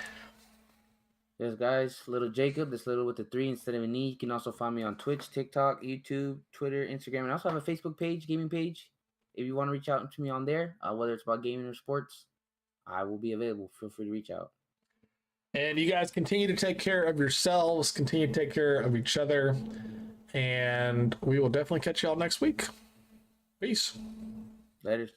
Speaker 2: Yes, guys, Little Jacob, this little with the 3 instead of an E. You can also find me on Twitch, TikTok, YouTube, Twitter, Instagram, and I also have a Facebook page, gaming page. If you want to reach out to me on there, whether it's about gaming or sports, I will be available. Feel free to reach out.
Speaker 1: And you guys continue to take care of yourselves, continue to take care of each other, and we will definitely catch y'all next week. Peace.
Speaker 2: Later.